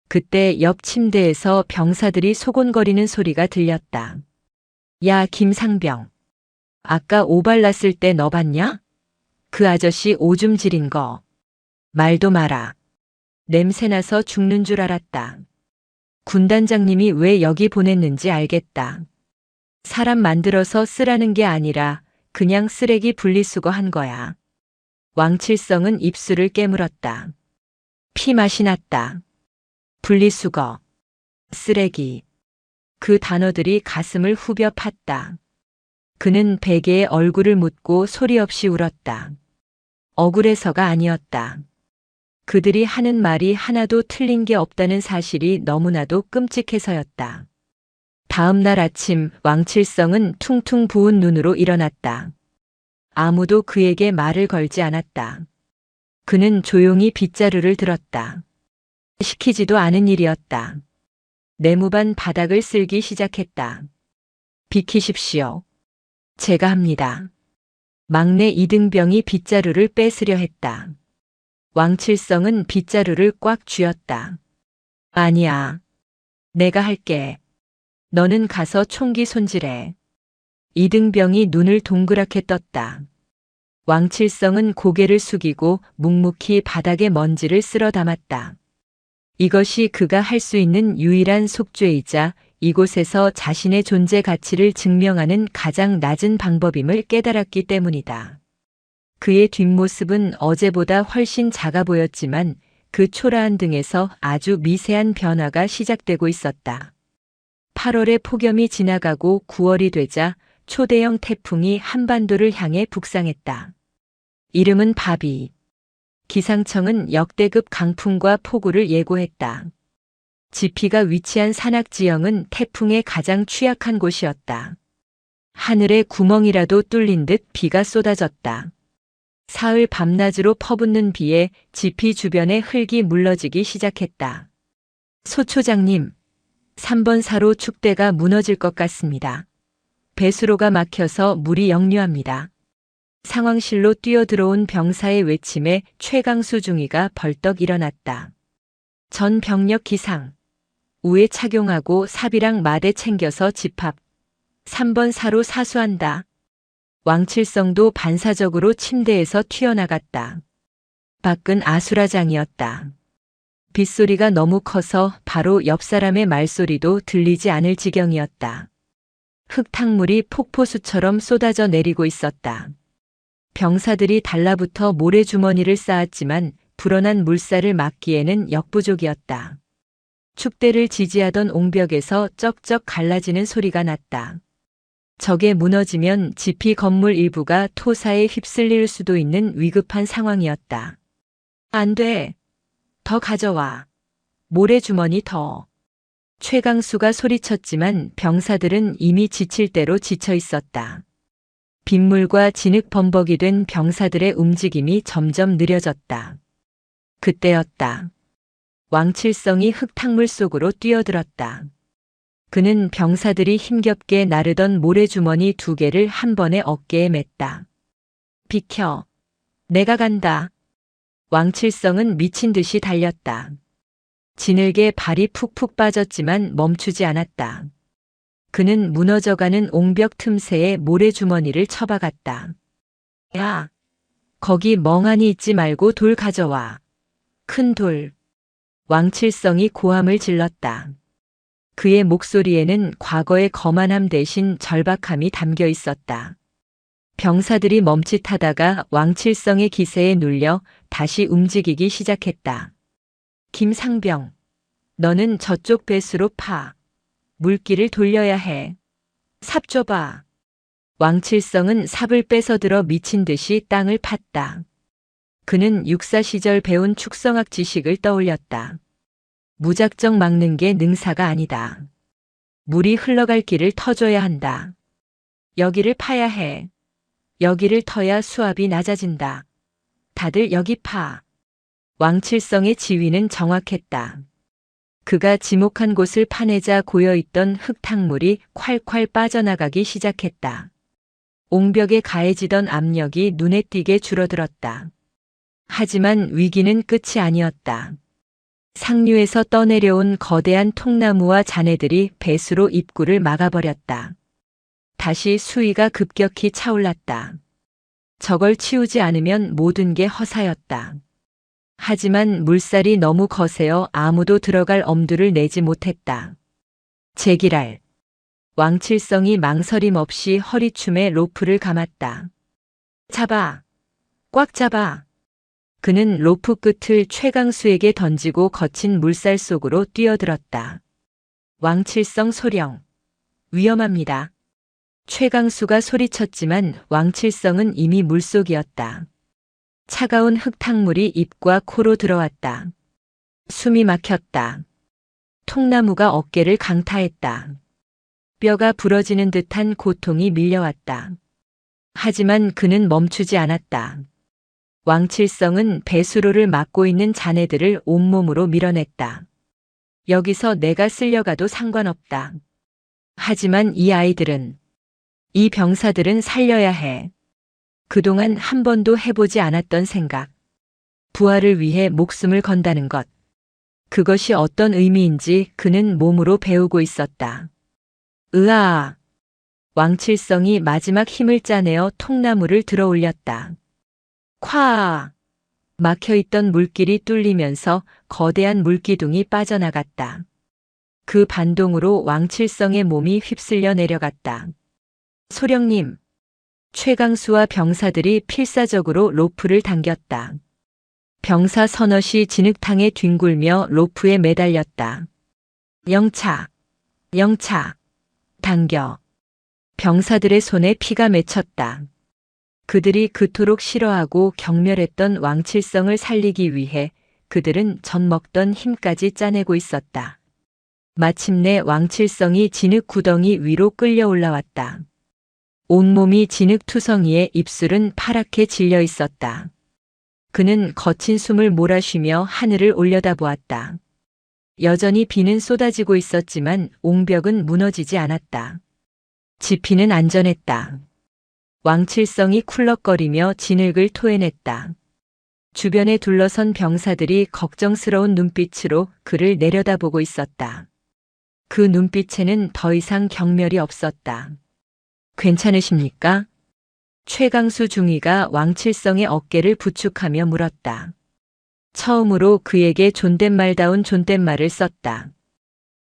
그때 옆 침대에서 병사들이 소곤거리는 소리가 들렸다. 야, 김상병. 아까 오발 났을 때 너 봤냐? 그 아저씨 오줌 지린 거. 말도 마라. 냄새나서 죽는 줄 알았다. 군단장님이 왜 여기 보냈는지 알겠다. 사람 만들어서 쓰라는 게 아니라 그냥 쓰레기 분리수거 한 거야. 왕칠성은 입술을 깨물었다. 피맛이 났다. 분리수거, 쓰레기. 그 단어들이 가슴을 후벼 팠다. 그는 베개에 얼굴을 묻고 소리 없이 울었다. 억울해서가 아니었다. 그들이 하는 말이 하나도 틀린 게 없다는 사실이 너무나도 끔찍해서였다. 다음 날 아침 왕칠성은 퉁퉁 부은 눈으로 일어났다. 아무도 그에게 말을 걸지 않았다. 그는 조용히 빗자루를 들었다. 시키지도 않은 일이었다. 내무반 바닥을 쓸기 시작했다. 비키십시오. 제가 합니다. 막내 이등병이 빗자루를 뺏으려 했다. 왕칠성은 빗자루를 꽉 쥐었다. 아니야. 내가 할게. 너는 가서 총기 손질해. 이등병이 눈을 동그랗게 떴다. 왕칠성은 고개를 숙이고 묵묵히 바닥에 먼지를 쓸어 담았다. 이것이 그가 할 수 있는 유일한 속죄이자 이곳에서 자신의 존재 가치를 증명하는 가장 낮은 방법임을 깨달았기 때문이다. 그의 뒷모습은 어제보다 훨씬 작아 보였지만 그 초라한 등에서 아주 미세한 변화가 시작되고 있었다. 8월의 폭염이 지나가고 9월이 되자 초대형 태풍이 한반도를 향해 북상했다. 이름은 바비. 기상청은 역대급 강풍과 폭우를 예고했다. 지피가 위치한 산악지형은 태풍에 가장 취약한 곳이었다. 하늘에 구멍이라도 뚫린 듯 비가 쏟아졌다. 사흘 밤낮으로 퍼붓는 비에 지피 주변의 흙이 물러지기 시작했다. 소초장님, 3번 사로 축대가 무너질 것 같습니다. 배수로가 막혀서 물이 역류합니다. 상황실로 뛰어들어온 병사의 외침에 최강수 중위가 벌떡 일어났다. 전 병력 기상. 우에 착용하고 삽이랑 마대 챙겨서 집합. 3번 사로 사수한다. 왕칠성도 반사적으로 침대에서 튀어나갔다. 밖은 아수라장이었다. 빗소리가 너무 커서 바로 옆 사람의 말소리도 들리지 않을 지경이었다. 흙탕물이 폭포수처럼 쏟아져 내리고 있었다. 병사들이 달라붙어 모래주머니를 쌓았지만 불어난 물살을 막기에는 역부족이었다. 축대를 지지하던 옹벽에서 쩍쩍 갈라지는 소리가 났다. 적에 무너지면 지피 건물 일부가 토사에 휩쓸릴 수도 있는 위급한 상황이었다. 안 돼. 더 가져와. 모래주머니 더. 최강수가 소리쳤지만 병사들은 이미 지칠 대로 지쳐 있었다. 빗물과 진흙 범벅이 된 병사들의 움직임이 점점 느려졌다. 그때였다. 왕칠성이 흙탕물 속으로 뛰어들었다. 그는 병사들이 힘겹게 나르던 모래주머니 2개를 한 번에 어깨에 맸다. 비켜. 내가 간다. 왕칠성은 미친 듯이 달렸다. 진흙에 발이 푹푹 빠졌지만 멈추지 않았다. 그는 무너져가는 옹벽 틈새에 모래주머니를 쳐박았다. 야! 거기 멍하니 있지 말고 돌 가져와. 큰 돌. 왕칠성이 고함을 질렀다. 그의 목소리에는 과거의 거만함 대신 절박함이 담겨 있었다. 병사들이 멈칫하다가 왕칠성의 기세에 눌려 다시 움직이기 시작했다. 김상병, 너는 저쪽 배수로 파. 물길을 돌려야 해. 삽 줘봐. 왕칠성은 삽을 뺏어들어 미친 듯이 땅을 팠다. 그는 육사 시절 배운 축성학 지식을 떠올렸다. 무작정 막는 게 능사가 아니다. 물이 흘러갈 길을 터줘야 한다. 여기를 파야 해. 여기를 터야 수압이 낮아진다. 다들 여기 파. 왕칠성의 지휘는 정확했다. 그가 지목한 곳을 파내자 고여있던 흙탕물이 콸콸 빠져나가기 시작했다. 옹벽에 가해지던 압력이 눈에 띄게 줄어들었다. 하지만 위기는 끝이 아니었다. 상류에서 떠내려온 거대한 통나무와 잔해들이 배수로 입구를 막아버렸다. 다시 수위가 급격히 차올랐다. 저걸 치우지 않으면 모든 게 허사였다. 하지만 물살이 너무 거세어 아무도 들어갈 엄두를 내지 못했다. 제기랄. 왕칠성이 망설임 없이 허리춤에 로프를 감았다. 잡아. 꽉 잡아. 그는 로프 끝을 최강수에게 던지고 거친 물살 속으로 뛰어들었다. 왕칠성 소령. 위험합니다. 최강수가 소리쳤지만 왕칠성은 이미 물속이었다. 차가운 흙탕물이 입과 코로 들어왔다. 숨이 막혔다. 통나무가 어깨를 강타했다. 뼈가 부러지는 듯한 고통이 밀려왔다. 하지만 그는 멈추지 않았다. 왕칠성은 배수로를 막고 있는 잔해들을 온몸으로 밀어냈다. 여기서 내가 쓸려가도 상관없다. 하지만 이 아이들은, 이 병사들은 살려야 해. 그동안 한 번도 해보지 않았던 생각. 부하를 위해 목숨을 건다는 것. 그것이 어떤 의미인지 그는 몸으로 배우고 있었다. 으아! 왕칠성이 마지막 힘을 짜내어 통나무를 들어 올렸다. 콱! 막혀있던 물길이 뚫리면서 거대한 물기둥이 빠져나갔다. 그 반동으로 왕칠성의 몸이 휩쓸려 내려갔다. 소령님! 최강수와 병사들이 필사적으로 로프를 당겼다. 병사 서넛이 진흙탕에 뒹굴며 로프에 매달렸다. 영차! 영차! 당겨! 병사들의 손에 피가 맺혔다. 그들이 그토록 싫어하고 경멸했던 왕칠성을 살리기 위해 그들은 젖먹던 힘까지 짜내고 있었다. 마침내 왕칠성이 진흙 구덩이 위로 끌려 올라왔다. 온몸이 진흙투성이에 입술은 파랗게 질려 있었다. 그는 거친 숨을 몰아쉬며 하늘을 올려다보았다. 여전히 비는 쏟아지고 있었지만 옹벽은 무너지지 않았다. 지피는 안전했다. 왕칠성이 쿨럭거리며 진흙을 토해냈다. 주변에 둘러선 병사들이 걱정스러운 눈빛으로 그를 내려다보고 있었다. 그 눈빛에는 더 이상 경멸이 없었다. 괜찮으십니까? 최강수 중위가 왕칠성의 어깨를 부축하며 물었다. 처음으로 그에게 존댓말다운 존댓말을 썼다.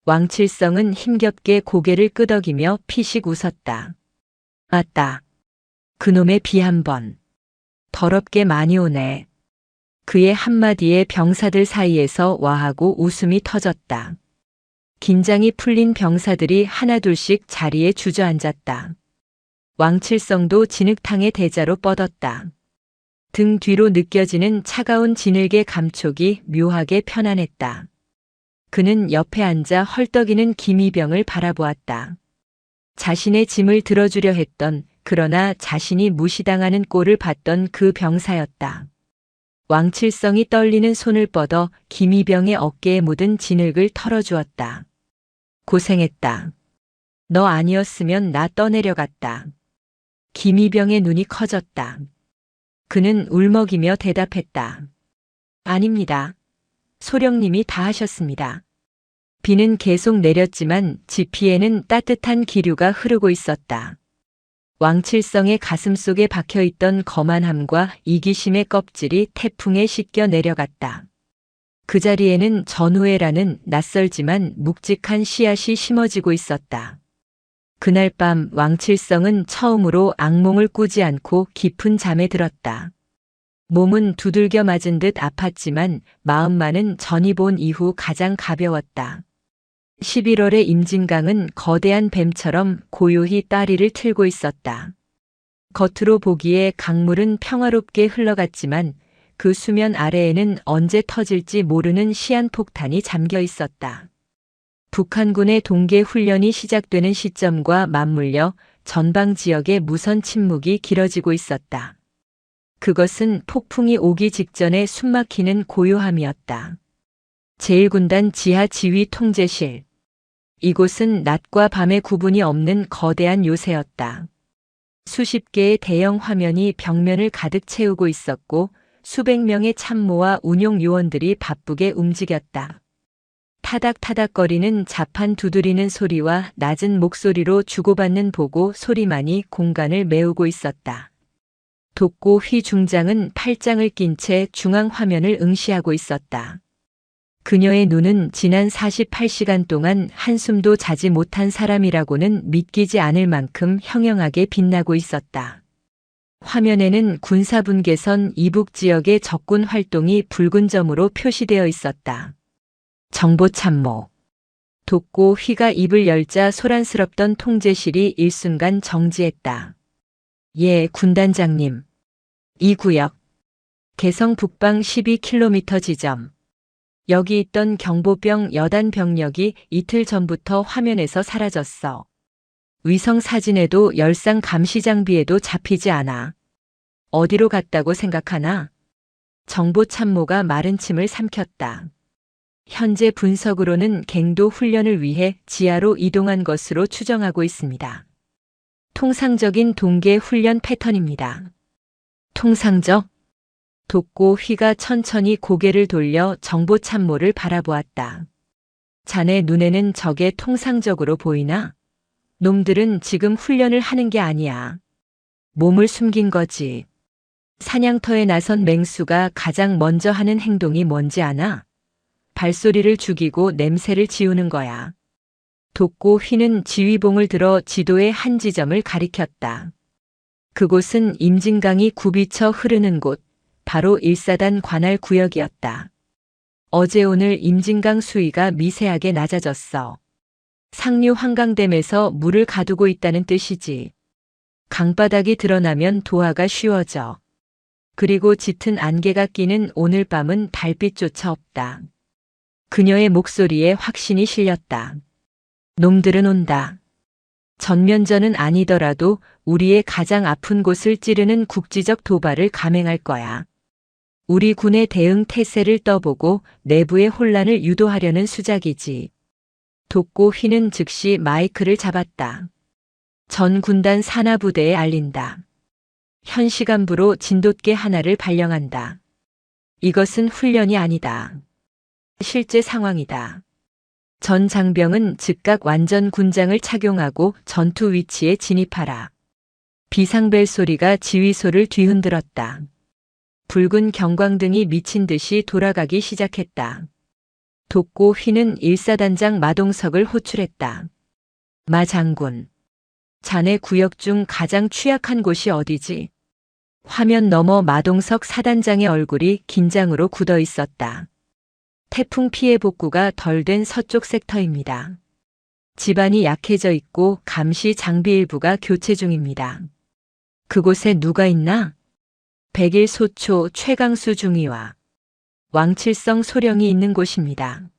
왕칠성은 힘겹게 고개를 끄덕이며 피식 웃었다. 맞다. 그놈의 비 한 번. 더럽게 많이 오네. 그의 한마디에 병사들 사이에서 와하고 웃음이 터졌다. 긴장이 풀린 병사들이 하나둘씩 자리에 주저앉았다. 왕칠성도 진흙탕의 대자로 뻗었다. 등 뒤로 느껴지는 차가운 진흙의 감촉이 묘하게 편안했다. 그는 옆에 앉아 헐떡이는 김이병을 바라보았다. 자신의 짐을 들어주려 했던, 그러나 자신이 무시당하는 꼴을 봤던 그 병사였다. 왕칠성이 떨리는 손을 뻗어 김이병의 어깨에 묻은 진흙을 털어주었다. 고생했다. 너 아니었으면 나 떠내려갔다. 김이병의 눈이 커졌다. 그는 울먹이며 대답했다. 아닙니다. 소령님이 다 하셨습니다. 비는 계속 내렸지만 지피에는 따뜻한 기류가 흐르고 있었다. 왕칠성의 가슴속에 박혀있던 거만함과 이기심의 껍질이 태풍에 씻겨 내려갔다. 그 자리에는 전우회라는 낯설지만 묵직한 씨앗이 심어지고 있었다. 그날 밤 왕칠성은 처음으로 악몽을 꾸지 않고 깊은 잠에 들었다. 몸은 두들겨 맞은 듯 아팠지만 마음만은 전이 본 이후 가장 가벼웠다. 11월의 임진강은 거대한 뱀처럼 고요히 따리를 틀고 있었다. 겉으로 보기에 강물은 평화롭게 흘러갔지만 그 수면 아래에는 언제 터질지 모르는 시한폭탄이 잠겨 있었다. 북한군의 동계 훈련이 시작되는 시점과 맞물려 전방 지역의 무선 침묵이 길어지고 있었다. 그것은 폭풍이 오기 직전에 숨막히는 고요함이었다. 제1군단 지하 지휘 통제실. 이곳은 낮과 밤의 구분이 없는 거대한 요새였다. 수십 개의 대형 화면이 벽면을 가득 채우고 있었고 수백 명의 참모와 운용 요원들이 바쁘게 움직였다. 타닥타닥거리는 자판 두드리는 소리와 낮은 목소리로 주고받는 보고 소리만이 공간을 메우고 있었다. 독고 휘 중장은 팔짱을 낀 채 중앙 화면을 응시하고 있었다. 그녀의 눈은 지난 48시간 동안 한숨도 자지 못한 사람이라고는 믿기지 않을 만큼 형형하게 빛나고 있었다. 화면에는 군사분계선 이북 지역의 적군 활동이 붉은 점으로 표시되어 있었다. 정보참모. 독고 휘가 입을 열자 소란스럽던 통제실이 일순간 정지했다. 예, 군단장님. 이 구역. 개성 북방 12km 지점. 여기 있던 경보병 여단 병력이 이틀 전부터 화면에서 사라졌어. 위성 사진에도 열상 감시 장비에도 잡히지 않아. 어디로 갔다고 생각하나? 정보참모가 마른 침을 삼켰다. 현재 분석으로는 갱도 훈련을 위해 지하로 이동한 것으로 추정하고 있습니다. 통상적인 동계 훈련 패턴입니다. 통상적? 독고 휘가 천천히 고개를 돌려 정보참모를 바라보았다. 자네 눈에는 저게 통상적으로 보이나? 놈들은 지금 훈련을 하는 게 아니야. 몸을 숨긴 거지. 사냥터에 나선 맹수가 가장 먼저 하는 행동이 뭔지 아나? 발소리를 죽이고 냄새를 지우는 거야. 독고 휘는 지휘봉을 들어 지도의 한 지점을 가리켰다. 그곳은 임진강이 굽이쳐 흐르는 곳, 바로 1사단 관할 구역이었다. 어제 오늘 임진강 수위가 미세하게 낮아졌어. 상류 한강댐에서 물을 가두고 있다는 뜻이지. 강바닥이 드러나면 도하가 쉬워져. 그리고 짙은 안개가 끼는 오늘 밤은 달빛조차 없다. 그녀의 목소리에 확신이 실렸다. 놈들은 온다. 전면전은 아니더라도 우리의 가장 아픈 곳을 찌르는 국지적 도발을 감행할 거야. 우리 군의 대응 태세를 떠보고 내부의 혼란을 유도하려는 수작이지. 독고 휘는 즉시 마이크를 잡았다. 전 군단 산하부대에 알린다. 현 시간부로 진돗개 하나를 발령한다. 이것은 훈련이 아니다. 실제 상황이다. 전 장병은 즉각 완전 군장을 착용하고 전투 위치에 진입하라. 비상벨 소리가 지휘소를 뒤흔들었다. 붉은 경광등이 미친 듯이 돌아가기 시작했다. 독고 휘는 1사단장 마동석을 호출했다. 마 장군. 자네 구역 중 가장 취약한 곳이 어디지? 화면 너머 마동석 사단장의 얼굴이 긴장으로 굳어 있었다. 태풍 피해 복구가 덜 된 서쪽 섹터입니다. 집안이 약해져 있고 감시 장비 일부가 교체 중입니다. 그곳에 누가 있나? 백일 소초 최강수 중위와 왕칠성 소령이 있는 곳입니다.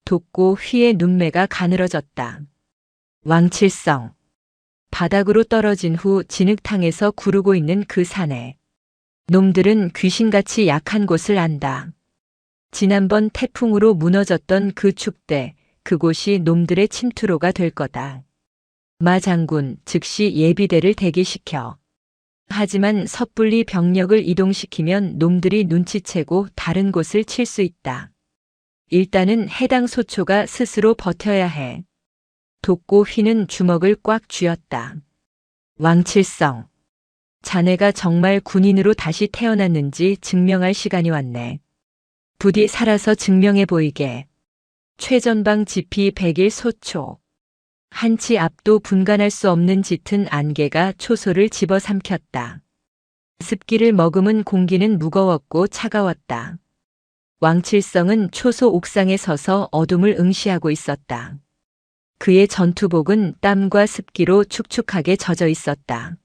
돋고 휘의 눈매가 가늘어졌다. 왕칠성. 바닥으로 떨어진 후 진흙탕에서 구르고 있는 그 사내. 놈들은 귀신같이 약한 곳을 안다. 지난번 태풍으로 무너졌던 그 축대, 그곳이 놈들의 침투로가 될 거다. 마 장군 즉시 예비대를 대기시켜. 하지만 섣불리 병력을 이동시키면 놈들이 눈치채고 다른 곳을 칠 수 있다. 일단은 해당 소초가 스스로 버텨야 해. 돋고 휘는 주먹을 꽉 쥐었다. 왕칠성. 자네가 정말 군인으로 다시 태어났는지 증명할 시간이 왔네. 부디 살아서 증명해 보이게. 최전방 지피 백일 소초. 한치 앞도 분간할 수 없는 짙은 안개가 초소를 집어삼켰다. 습기를 머금은 공기는 무거웠고 차가웠다. 왕칠성은 초소 옥상에 서서 어둠을 응시하고 있었다. 그의 전투복은 땀과 습기로 축축하게 젖어 있었다.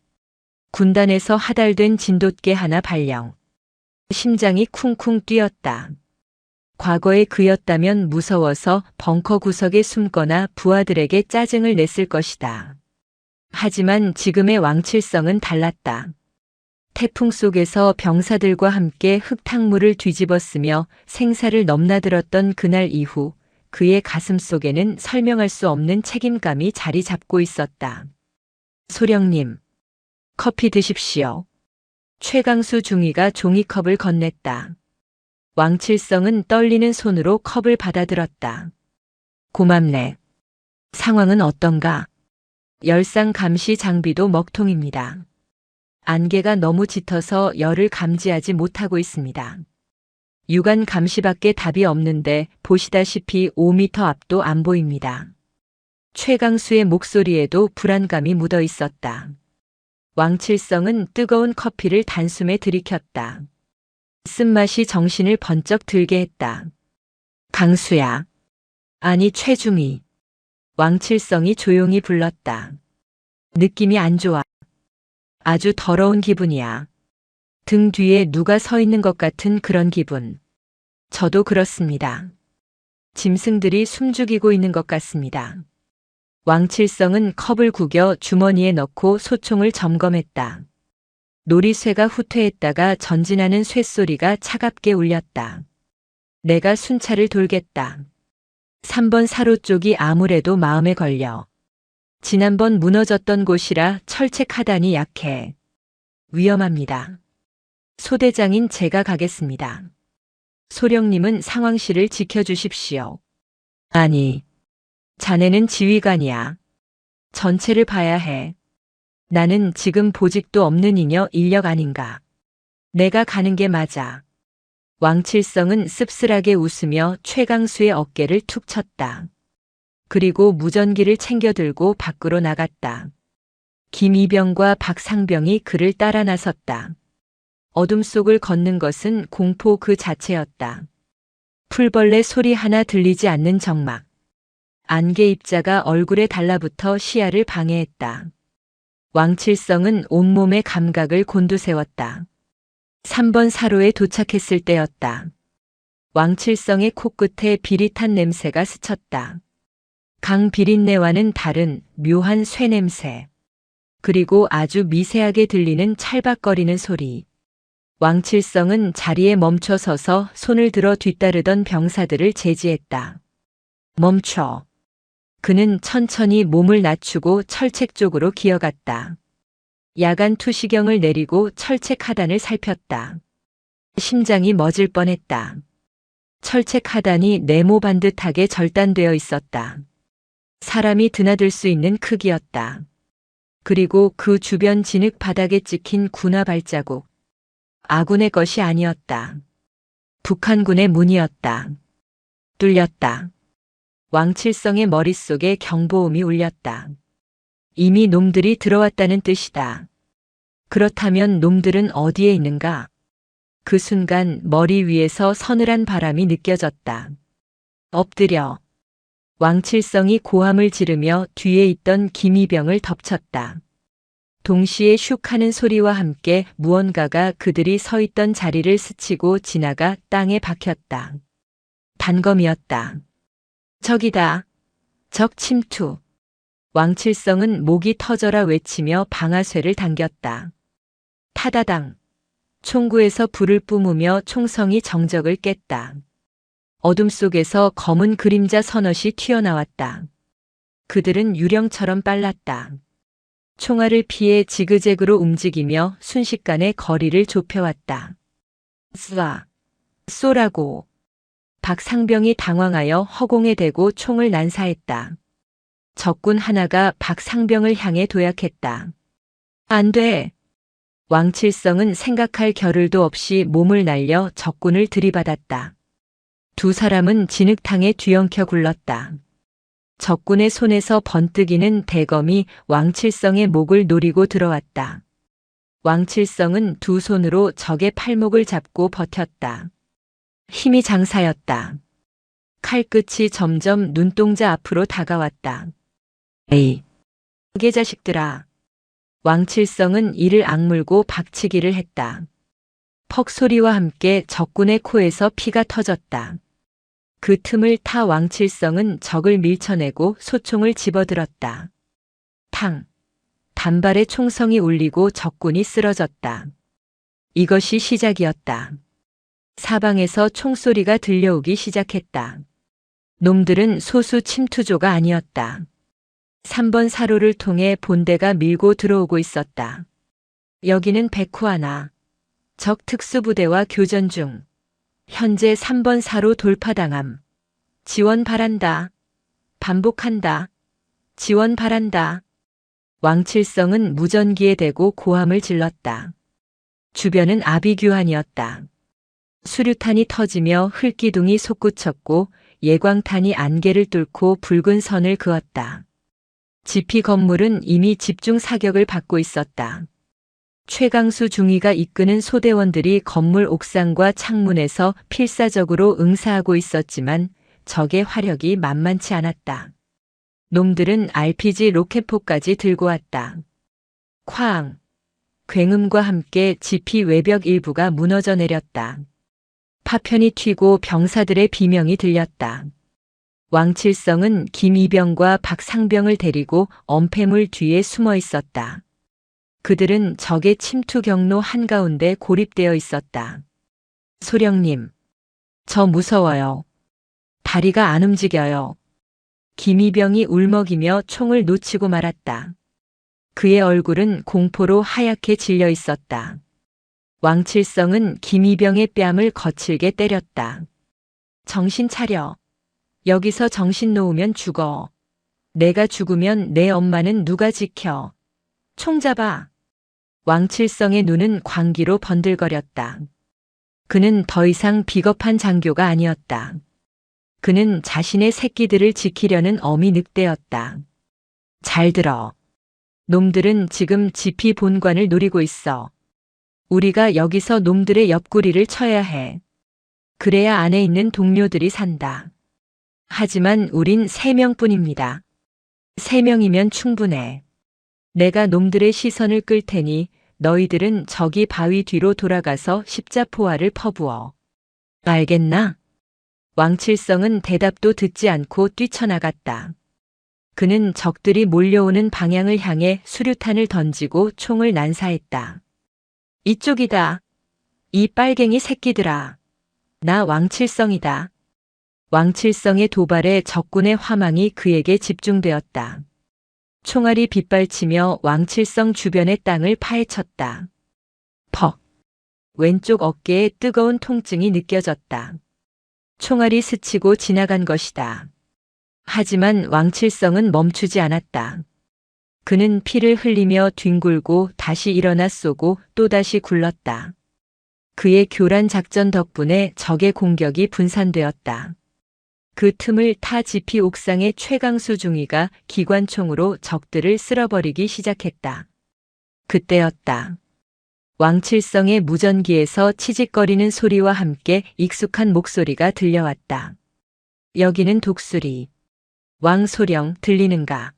군단에서 하달된 진돗개 하나 발령. 심장이 쿵쿵 뛰었다. 과거에 그였다면 무서워서 벙커 구석에 숨거나 부하들에게 짜증을 냈을 것이다. 하지만 지금의 왕칠성은 달랐다. 태풍 속에서 병사들과 함께 흙탕물을 뒤집어쓰며 생사를 넘나들었던 그날 이후 그의 가슴 속에는 설명할 수 없는 책임감이 자리 잡고 있었다. 소령님, 커피 드십시오. 최강수 중위가 종이컵을 건넸다. 왕칠성은 떨리는 손으로 컵을 받아들었다. 고맙네. 상황은 어떤가? 열상 감시 장비도 먹통입니다. 안개가 너무 짙어서 열을 감지하지 못하고 있습니다. 육안 감시밖에 답이 없는데 보시다시피 5m 앞도 안 보입니다. 최강수의 목소리에도 불안감이 묻어 있었다. 왕칠성은 뜨거운 커피를 단숨에 들이켰다. 쓴맛이 정신을 번쩍 들게 했다. 강수야. 아니 최중위. 왕칠성이 조용히 불렀다. 느낌이 안 좋아. 아주 더러운 기분이야. 등 뒤에 누가 서 있는 것 같은 그런 기분. 저도 그렇습니다. 짐승들이 숨죽이고 있는 것 같습니다. 왕칠성은 컵을 구겨 주머니에 넣고 소총을 점검했다. 놀이쇠가 후퇴했다가 전진하는 쇠소리가 차갑게 울렸다. 내가 순찰을 돌겠다. 3번 사로 쪽이 아무래도 마음에 걸려. 지난번 무너졌던 곳이라 철책 하단이 약해. 위험합니다. 소대장인 제가 가겠습니다. 소령님은 상황실을 지켜주십시오. 아니, 자네는 지휘관이야. 전체를 봐야 해. 나는 지금 보직도 없는 잉여 인력 아닌가. 내가 가는 게 맞아. 왕칠성은 씁쓸하게 웃으며 최강수의 어깨를 툭 쳤다. 그리고 무전기를 챙겨 들고 밖으로 나갔다. 김이병과 박상병이 그를 따라 나섰다. 어둠 속을 걷는 것은 공포 그 자체였다. 풀벌레 소리 하나 들리지 않는 적막. 안개 입자가 얼굴에 달라붙어 시야를 방해했다. 왕칠성은 온몸의 감각을 곤두세웠다. 3번 사로에 도착했을 때였다. 왕칠성의 코끝에 비릿한 냄새가 스쳤다. 강 비린내와는 다른 묘한 쇠냄새. 그리고 아주 미세하게 들리는 찰박거리는 소리. 왕칠성은 자리에 멈춰 서서 손을 들어 뒤따르던 병사들을 제지했다. 멈춰. 그는 천천히 몸을 낮추고 철책 쪽으로 기어갔다. 야간 투시경을 내리고 철책 하단을 살폈다. 심장이 멎을 뻔했다. 철책 하단이 네모 반듯하게 절단되어 있었다. 사람이 드나들 수 있는 크기였다. 그리고 그 주변 진흙 바닥에 찍힌 군화 발자국. 아군의 것이 아니었다. 북한군의 문이었다. 뚫렸다. 왕칠성의 머릿속에 경보음이 울렸다. 이미 놈들이 들어왔다는 뜻이다. 그렇다면 놈들은 어디에 있는가? 그 순간 머리 위에서 서늘한 바람이 느껴졌다. 엎드려. 왕칠성이 고함을 지르며 뒤에 있던 김이병을 덮쳤다. 동시에 슉 하는 소리와 함께 무언가가 그들이 서 있던 자리를 스치고 지나가 땅에 박혔다. 단검이었다. 적이다. 적 침투. 왕칠성은 목이 터져라 외치며 방아쇠를 당겼다. 타다당. 총구에서 불을 뿜으며 총성이 정적을 깼다. 어둠 속에서 검은 그림자 서넛이 튀어나왔다. 그들은 유령처럼 빨랐다. 총알을 피해 지그재그로 움직이며 순식간에 거리를 좁혀왔다. 쏘라고. 박상병이 당황하여 허공에 대고 총을 난사했다. 적군 하나가 박상병을 향해 도약했다. 안 돼. 왕칠성은 생각할 겨를도 없이 몸을 날려 적군을 들이받았다. 두 사람은 진흙탕에 뒤엉켜 굴렀다. 적군의 손에서 번뜩이는 대검이 왕칠성의 목을 노리고 들어왔다. 왕칠성은 두 손으로 적의 팔목을 잡고 버텼다. 힘이 장사였다. 칼끝이 점점 눈동자 앞으로 다가왔다. 에이, 개자식들아. 왕칠성은 이를 악물고 박치기를 했다. 퍽 소리와 함께 적군의 코에서 피가 터졌다. 그 틈을 타 왕칠성은 적을 밀쳐내고 소총을 집어들었다. 탕! 단발의 총성이 울리고 적군이 쓰러졌다. 이것이 시작이었다. 사방에서 총소리가 들려오기 시작했다. 놈들은 소수 침투조가 아니었다. 3번 사로를 통해 본대가 밀고 들어오고 있었다. 여기는 백후하나. 적 특수부대와 교전 중. 현재 3번 사로 돌파당함. 지원 바란다. 반복한다. 지원 바란다. 왕칠성은 무전기에 대고 고함을 질렀다. 주변은 아비규환이었다. 수류탄이 터지며 흙기둥이 솟구쳤고 예광탄이 안개를 뚫고 붉은 선을 그었다. 지피 건물은 이미 집중 사격을 받고 있었다. 최강수 중위가 이끄는 소대원들이 건물 옥상과 창문에서 필사적으로 응사하고 있었지만 적의 화력이 만만치 않았다. 놈들은 RPG 로켓포까지 들고 왔다. 쾅! 굉음과 함께 지피 외벽 일부가 무너져 내렸다. 파편이 튀고 병사들의 비명이 들렸다. 왕칠성은 김이병과 박상병을 데리고 엄폐물 뒤에 숨어 있었다. 그들은 적의 침투 경로 한가운데 고립되어 있었다. 소령님, 저 무서워요. 다리가 안 움직여요. 김이병이 울먹이며 총을 놓치고 말았다. 그의 얼굴은 공포로 하얗게 질려 있었다. 왕칠성은 김이병의 뺨을 거칠게 때렸다. 정신 차려. 여기서 정신 놓으면 죽어. 내가 죽으면 내 엄마는 누가 지켜. 총 잡아. 왕칠성의 눈은 광기로 번들거렸다. 그는 더 이상 비겁한 장교가 아니었다. 그는 자신의 새끼들을 지키려는 어미 늑대였다. 잘 들어. 놈들은 지금 지피 본관을 노리고 있어. 우리가 여기서 놈들의 옆구리를 쳐야 해. 그래야 안에 있는 동료들이 산다. 하지만 우린 3명뿐입니다. 3명이면 충분해. 내가 놈들의 시선을 끌 테니 너희들은 저기 바위 뒤로 돌아가서 십자포화를 퍼부어. 알겠나? 왕칠성은 대답도 듣지 않고 뛰쳐나갔다. 그는 적들이 몰려오는 방향을 향해 수류탄을 던지고 총을 난사했다. 이쪽이다. 이 빨갱이 새끼들아. 나 왕칠성이다. 왕칠성의 도발에 적군의 화망이 그에게 집중되었다. 총알이 빗발치며 왕칠성 주변의 땅을 파헤쳤다. 퍽! 왼쪽 어깨에 뜨거운 통증이 느껴졌다. 총알이 스치고 지나간 것이다. 하지만 왕칠성은 멈추지 않았다. 그는 피를 흘리며 뒹굴고 다시 일어나 쏘고 또다시 굴렀다. 그의 교란 작전 덕분에 적의 공격이 분산되었다. 그 틈을 타 지피 옥상의 최강수 중위가 기관총으로 적들을 쓸어버리기 시작했다. 그때였다. 왕칠성의 무전기에서 치직거리는 소리와 함께 익숙한 목소리가 들려왔다. 여기는 독수리. 왕소령 들리는가?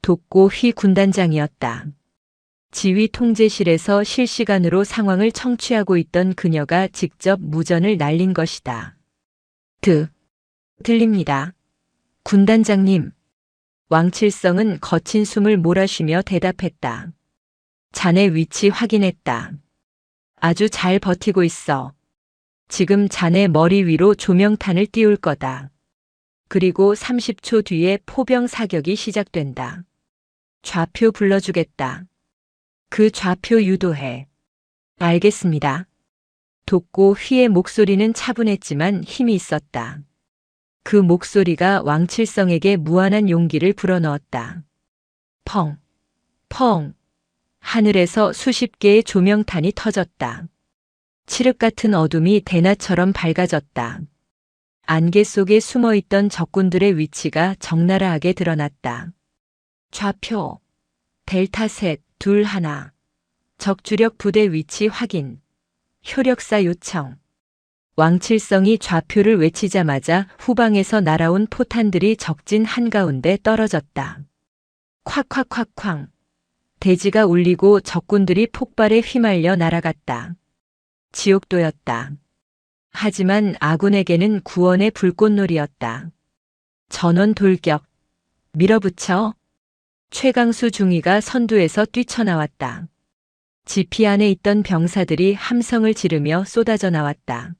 독고 휘 군단장이었다. 지휘 통제실에서 실시간으로 상황을 청취하고 있던 그녀가 직접 무전을 날린 것이다. 들립니다. 군단장님. 왕칠성은 거친 숨을 몰아쉬며 대답했다. 자네 위치 확인했다. 아주 잘 버티고 있어. 지금 자네 머리 위로 조명탄을 띄울 거다. 그리고 30초 뒤에 포병 사격이 시작된다. 좌표 불러주겠다. 그 좌표 유도해. 알겠습니다. 독고 휘의 목소리는 차분했지만 힘이 있었다. 그 목소리가 왕칠성에게 무한한 용기를 불어넣었다. 펑, 펑. 하늘에서 수십 개의 조명탄이 터졌다. 칠흑 같은 어둠이 대낮처럼 밝아졌다. 안개 속에 숨어있던 적군들의 위치가 적나라하게 드러났다. 좌표, 델타 셋, 둘 하나. 적주력 부대 위치 확인. 효력사 요청. 왕칠성이 좌표를 외치자마자 후방에서 날아온 포탄들이 적진 한가운데 떨어졌다. 콱콱콱쾅. 대지가 울리고 적군들이 폭발에 휘말려 날아갔다. 지옥도였다. 하지만 아군에게는 구원의 불꽃놀이였다. 전원 돌격. 밀어붙여. 최강수 중위가 선두에서 뛰쳐나왔다. 지피 안에 있던 병사들이 함성을 지르며 쏟아져 나왔다.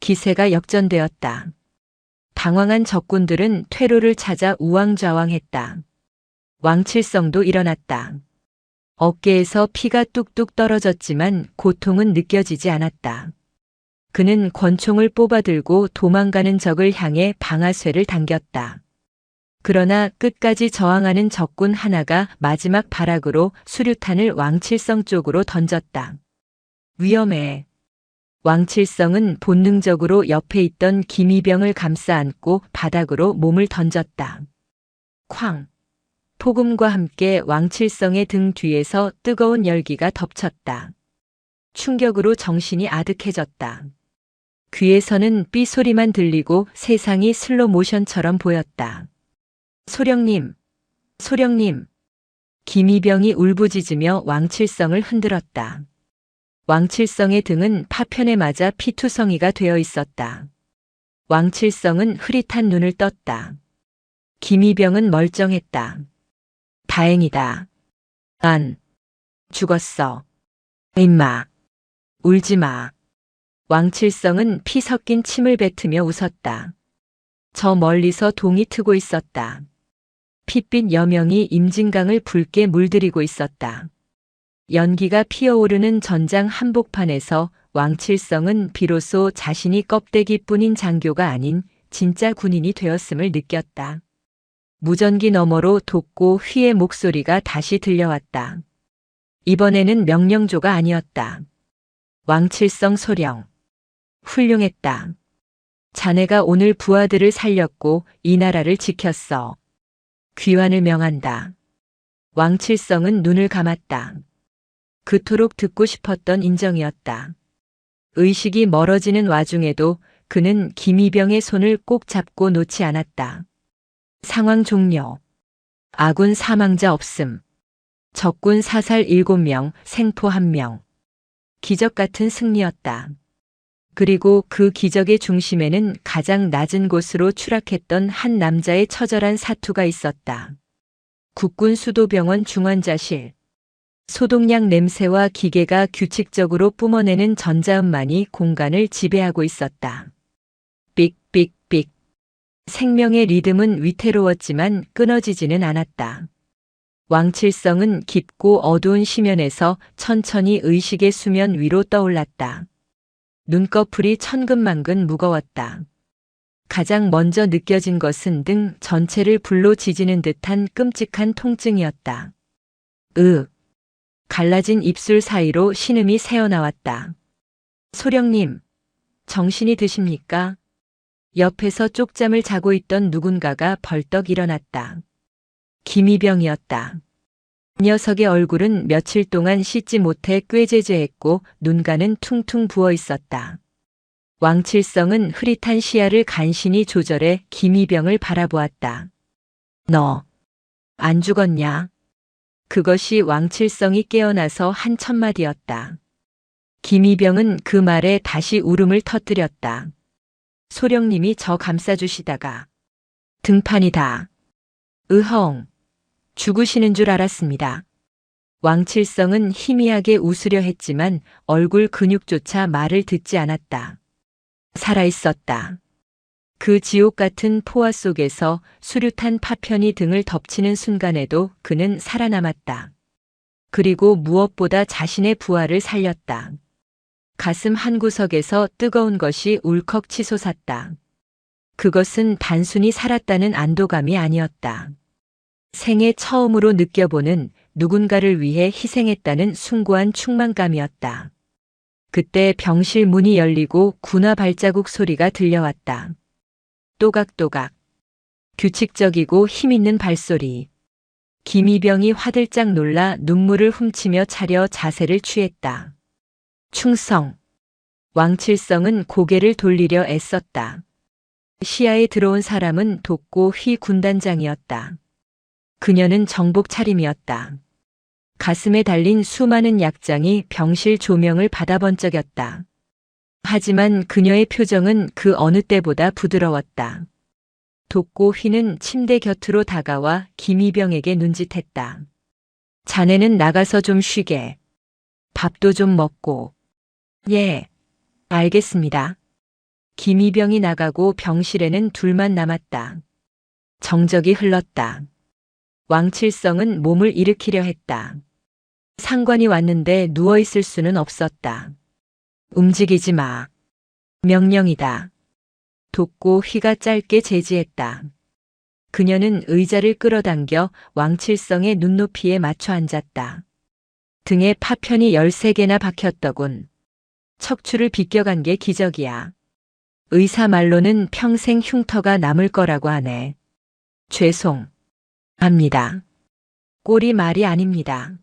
기세가 역전되었다. 당황한 적군들은 퇴로를 찾아 우왕좌왕했다. 왕칠성도 일어났다. 어깨에서 피가 뚝뚝 떨어졌지만 고통은 느껴지지 않았다. 그는 권총을 뽑아들고 도망가는 적을 향해 방아쇠를 당겼다. 그러나 끝까지 저항하는 적군 하나가 마지막 발악으로 수류탄을 왕칠성 쪽으로 던졌다. 위험해. 왕칠성은 본능적으로 옆에 있던 김이병을 감싸 안고 바닥으로 몸을 던졌다. 쾅! 폭음과 함께 왕칠성의 등 뒤에서 뜨거운 열기가 덮쳤다. 충격으로 정신이 아득해졌다. 귀에서는 삐 소리만 들리고 세상이 슬로 모션처럼 보였다. 소령님, 소령님. 김이병이 울부짖으며 왕칠성을 흔들었다. 왕칠성의 등은 파편에 맞아 피투성이가 되어 있었다. 왕칠성은 흐릿한 눈을 떴다. 김이병은 멀쩡했다. 다행이다. 난 죽었어. 임마. 울지 마. 왕칠성은 피 섞인 침을 뱉으며 웃었다. 저 멀리서 동이 트고 있었다. 핏빛 여명이 임진강을 붉게 물들이고 있었다. 연기가 피어오르는 전장 한복판에서 왕칠성은 비로소 자신이 껍데기뿐인 장교가 아닌 진짜 군인이 되었음을 느꼈다. 무전기 너머로 독고 휘의 목소리가 다시 들려왔다. 이번에는 명령조가 아니었다. 왕칠성 소령. 훌륭했다. 자네가 오늘 부하들을 살렸고 이 나라를 지켰어. 귀환을 명한다. 왕칠성은 눈을 감았다. 그토록 듣고 싶었던 인정이었다. 의식이 멀어지는 와중에도 그는 김이병의 손을 꼭 잡고 놓지 않았다. 상황 종료. 아군 사망자 없음. 적군 사살 7명, 생포 1명. 기적 같은 승리였다. 그리고 그 기적의 중심에는 가장 낮은 곳으로 추락했던 한 남자의 처절한 사투가 있었다. 국군 수도병원 중환자실. 소독약 냄새와 기계가 규칙적으로 뿜어내는 전자음만이 공간을 지배하고 있었다. 삑삑삑. 생명의 리듬은 위태로웠지만 끊어지지는 않았다. 왕칠성은 깊고 어두운 심연에서 천천히 의식의 수면 위로 떠올랐다. 눈꺼풀이 천근만근 무거웠다. 가장 먼저 느껴진 것은 등 전체를 불로 지지는 듯한 끔찍한 통증이었다. 갈라진 입술 사이로 신음이 새어나왔다. 소령님, 정신이 드십니까? 옆에서 쪽잠을 자고 있던 누군가가 벌떡 일어났다. 김이병이었다. 녀석의 얼굴은 며칠 동안 씻지 못해 꾀죄죄했고 눈가는 퉁퉁 부어 있었다. 왕칠성은 흐릿한 시야를 간신히 조절해 김이병을 바라보았다. 너 안 죽었냐? 그것이 왕칠성이 깨어나서 한 첫마디였다. 김이병은 그 말에 다시 울음을 터뜨렸다. 소령님이 저 감싸주시다가 등판이다. 으헝. 죽으시는 줄 알았습니다. 왕칠성은 희미하게 웃으려 했지만 얼굴 근육조차 말을 듣지 않았다. 살아있었다. 그 지옥 같은 포화 속에서 수류탄 파편이 등을 덮치는 순간에도 그는 살아남았다. 그리고 무엇보다 자신의 부하를 살렸다. 가슴 한구석에서 뜨거운 것이 울컥 치솟았다. 그것은 단순히 살았다는 안도감이 아니었다. 생애 처음으로 느껴보는 누군가를 위해 희생했다는 숭고한 충만감이었다. 그때 병실 문이 열리고 군화 발자국 소리가 들려왔다. 또각또각. 규칙적이고 힘있는 발소리. 김이병이 화들짝 놀라 눈물을 훔치며 차려 자세를 취했다. 충성. 왕칠성은 고개를 돌리려 애썼다. 시야에 들어온 사람은 독고 휘 군단장이었다. 그녀는 정복 차림이었다. 가슴에 달린 수많은 약장이 병실 조명을 받아 번쩍였다. 하지만 그녀의 표정은 그 어느 때보다 부드러웠다. 독고 휘는 침대 곁으로 다가와 김이병에게 눈짓했다. 자네는 나가서 좀 쉬게. 밥도 좀 먹고. 예, 알겠습니다. 김이병이 나가고 병실에는 둘만 남았다. 정적이 흘렀다. 왕칠성은 몸을 일으키려 했다. 상관이 왔는데 누워있을 수는 없었다. 움직이지 마. 명령이다. 독고 휘가 짧게 제지했다. 그녀는 의자를 끌어당겨 왕칠성의 눈높이에 맞춰 앉았다. 등에 파편이 13개나 박혔더군. 척추를 비껴간 게 기적이야. 의사 말로는 평생 흉터가 남을 거라고 하네. 합니다. 꼴이 말이 아닙니다.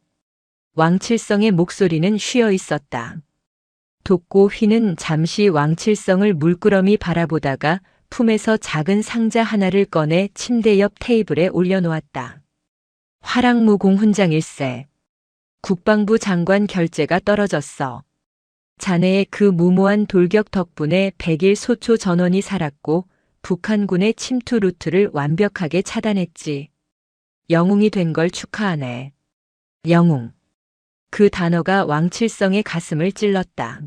왕칠성의 목소리는 쉬어 있었다. 독고 휘는 잠시 왕칠성을 물끄러미 바라보다가 품에서 작은 상자 하나를 꺼내 침대 옆 테이블에 올려놓았다. 화랑무공 훈장일세. 국방부 장관 결재가 떨어졌어. 자네의 그 무모한 돌격 덕분에 100일 소초 전원이 살았고 북한군의 침투 루트를 완벽하게 차단했지. 영웅이 된 걸 축하하네. 영웅. 그 단어가 왕칠성의 가슴을 찔렀다.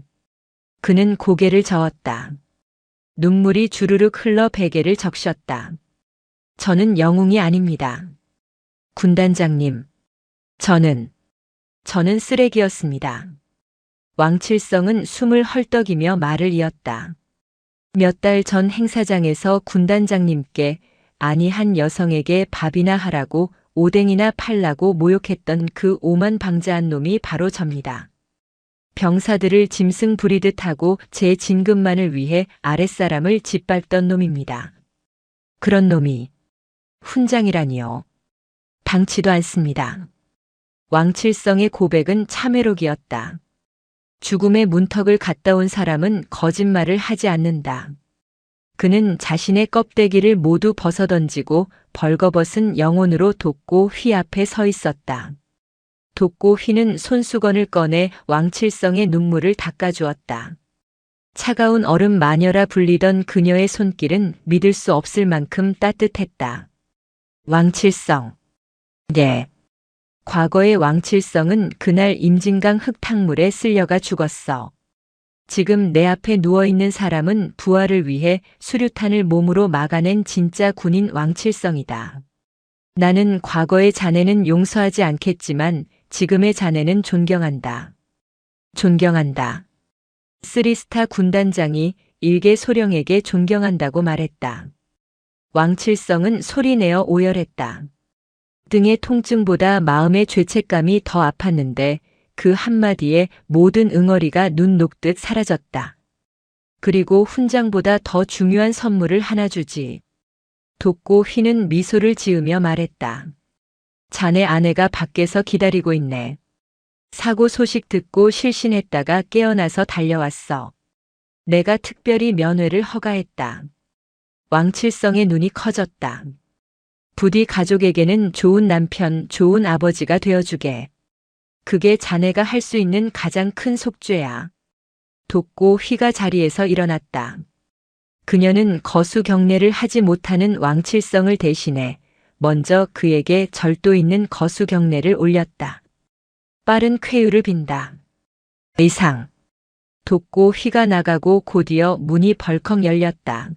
그는 고개를 저었다. 눈물이 주르륵 흘러 베개를 적셨다. 저는 영웅이 아닙니다. 군단장님. 저는 쓰레기였습니다. 왕칠성은 숨을 헐떡이며 말을 이었다. 몇 달 전 행사장에서 군단장님께 아니 한 여성에게 밥이나 하라고 오뎅이나 팔라고 모욕했던 그 오만방자한 놈이 바로 접니다. 병사들을 짐승 부리듯 하고 제 진급만을 위해 아랫사람을 짓밟던 놈입니다. 그런 놈이 훈장이라니요. 당치도 않습니다. 왕칠성의 고백은 참회록이었다. 죽음의 문턱을 갔다 온 사람은 거짓말을 하지 않는다. 그는 자신의 껍데기를 모두 벗어던지고 벌거벗은 영혼으로 독고 휘 앞에 서 있었다. 독고 휘는 손수건을 꺼내 왕칠성의 눈물을 닦아주었다. 차가운 얼음 마녀라 불리던 그녀의 손길은 믿을 수 없을 만큼 따뜻했다. 왕칠성. 네. 과거의 왕칠성은 그날 임진강 흙탕물에 쓸려가 죽었어. 지금 내 앞에 누워있는 사람은 부하를 위해 수류탄을 몸으로 막아낸 진짜 군인 왕칠성이다. 나는 과거의 자네는 용서하지 않겠지만 지금의 자네는 존경한다. 존경한다. 쓰리스타 군단장이 일개 소령에게 존경한다고 말했다. 왕칠성은 소리내어 오열했다. 등의 통증보다 마음의 죄책감이 더 아팠는데 그 한마디에 모든 응어리가 눈 녹듯 사라졌다. 그리고 훈장보다 더 중요한 선물을 하나 주지. 독고 휘는 미소를 지으며 말했다. 자네 아내가 밖에서 기다리고 있네. 사고 소식 듣고 실신했다가 깨어나서 달려왔어. 내가 특별히 면회를 허가했다. 왕칠성의 눈이 커졌다. 부디 가족에게는 좋은 남편, 좋은 아버지가 되어주게. 그게 자네가 할 수 있는 가장 큰 속죄야. 돕고 휘가 자리에서 일어났다. 그녀는 거수 경례를 하지 못하는 왕칠성을 대신해 먼저 그에게 절도 있는 거수 경례를 올렸다. 빠른 쾌유를 빈다. 의상. 돕고 휘가 나가고 곧이어 문이 벌컥 열렸다.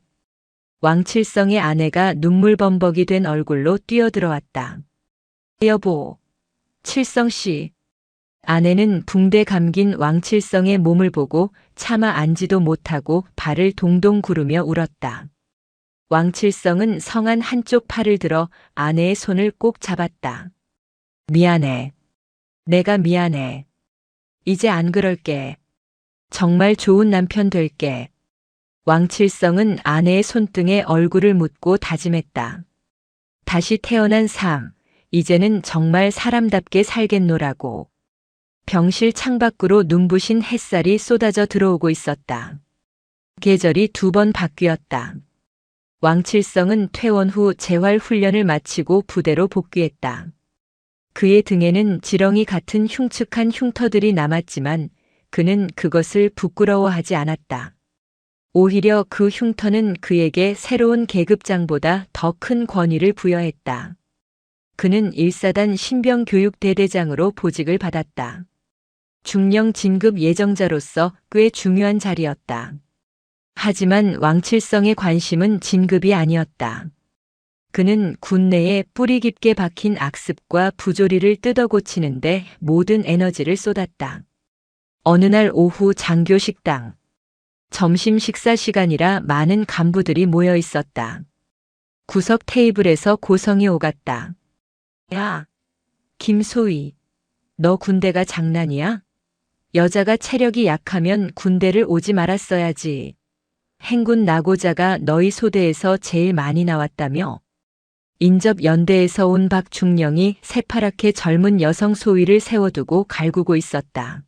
왕칠성의 아내가 눈물범벅이 된 얼굴로 뛰어들어왔다. 여보, 칠성씨. 아내는 붕대 감긴 왕칠성의 몸을 보고 차마 앉지도 못하고 발을 동동 구르며 울었다. 왕칠성은 성한 한쪽 팔을 들어 아내의 손을 꼭 잡았다. 미안해. 내가 미안해. 이제 안 그럴게. 정말 좋은 남편 될게. 왕칠성은 아내의 손등에 얼굴을 묻고 다짐했다. 다시 태어난 삶, 이제는 정말 사람답게 살겠노라고. 병실 창밖으로 눈부신 햇살이 쏟아져 들어오고 있었다. 계절이 2번 바뀌었다. 왕칠성은 퇴원 후 재활 훈련을 마치고 부대로 복귀했다. 그의 등에는 지렁이 같은 흉측한 흉터들이 남았지만 그는 그것을 부끄러워하지 않았다. 오히려 그 흉터는 그에게 새로운 계급장보다 더 큰 권위를 부여했다. 그는 1사단 신병교육대대장으로 보직을 받았다. 중령 진급 예정자로서 꽤 중요한 자리였다. 하지만 왕칠성의 관심은 진급이 아니었다. 그는 군내에 뿌리 깊게 박힌 악습과 부조리를 뜯어 고치는데 모든 에너지를 쏟았다. 어느 날 오후 장교 식당. 점심 식사 시간이라 많은 간부들이 모여 있었다. 구석 테이블에서 고성이 오갔다. 야, 김소희, 너 군대가 장난이야? 여자가 체력이 약하면 군대를 오지 말았어야지. 행군 나고자가 너희 소대에서 제일 많이 나왔다며? 인접 연대에서 온 박중령이 새파랗게 젊은 여성 소위를 세워두고 갈구고 있었다.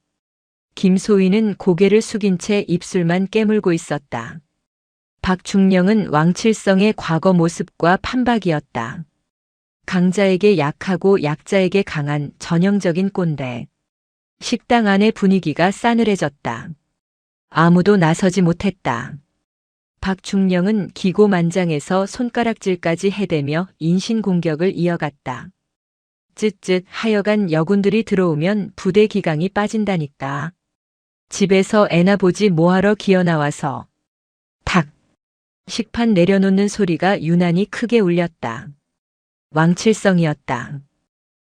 김소희는 고개를 숙인 채 입술만 깨물고 있었다. 박중령은 왕칠성의 과거 모습과 판박이었다. 강자에게 약하고 약자에게 강한 전형적인 꼰대. 식당 안의 분위기가 싸늘해졌다. 아무도 나서지 못했다. 박중령은 기고만장해서 손가락질까지 해대며 인신공격을 이어갔다. 쯧쯧 하여간 여군들이 들어오면 부대 기강이 빠진다니까. 집에서 애나 보지 뭐하러 기어나와서. 탁! 식판 내려놓는 소리가 유난히 크게 울렸다. 왕칠성이었다.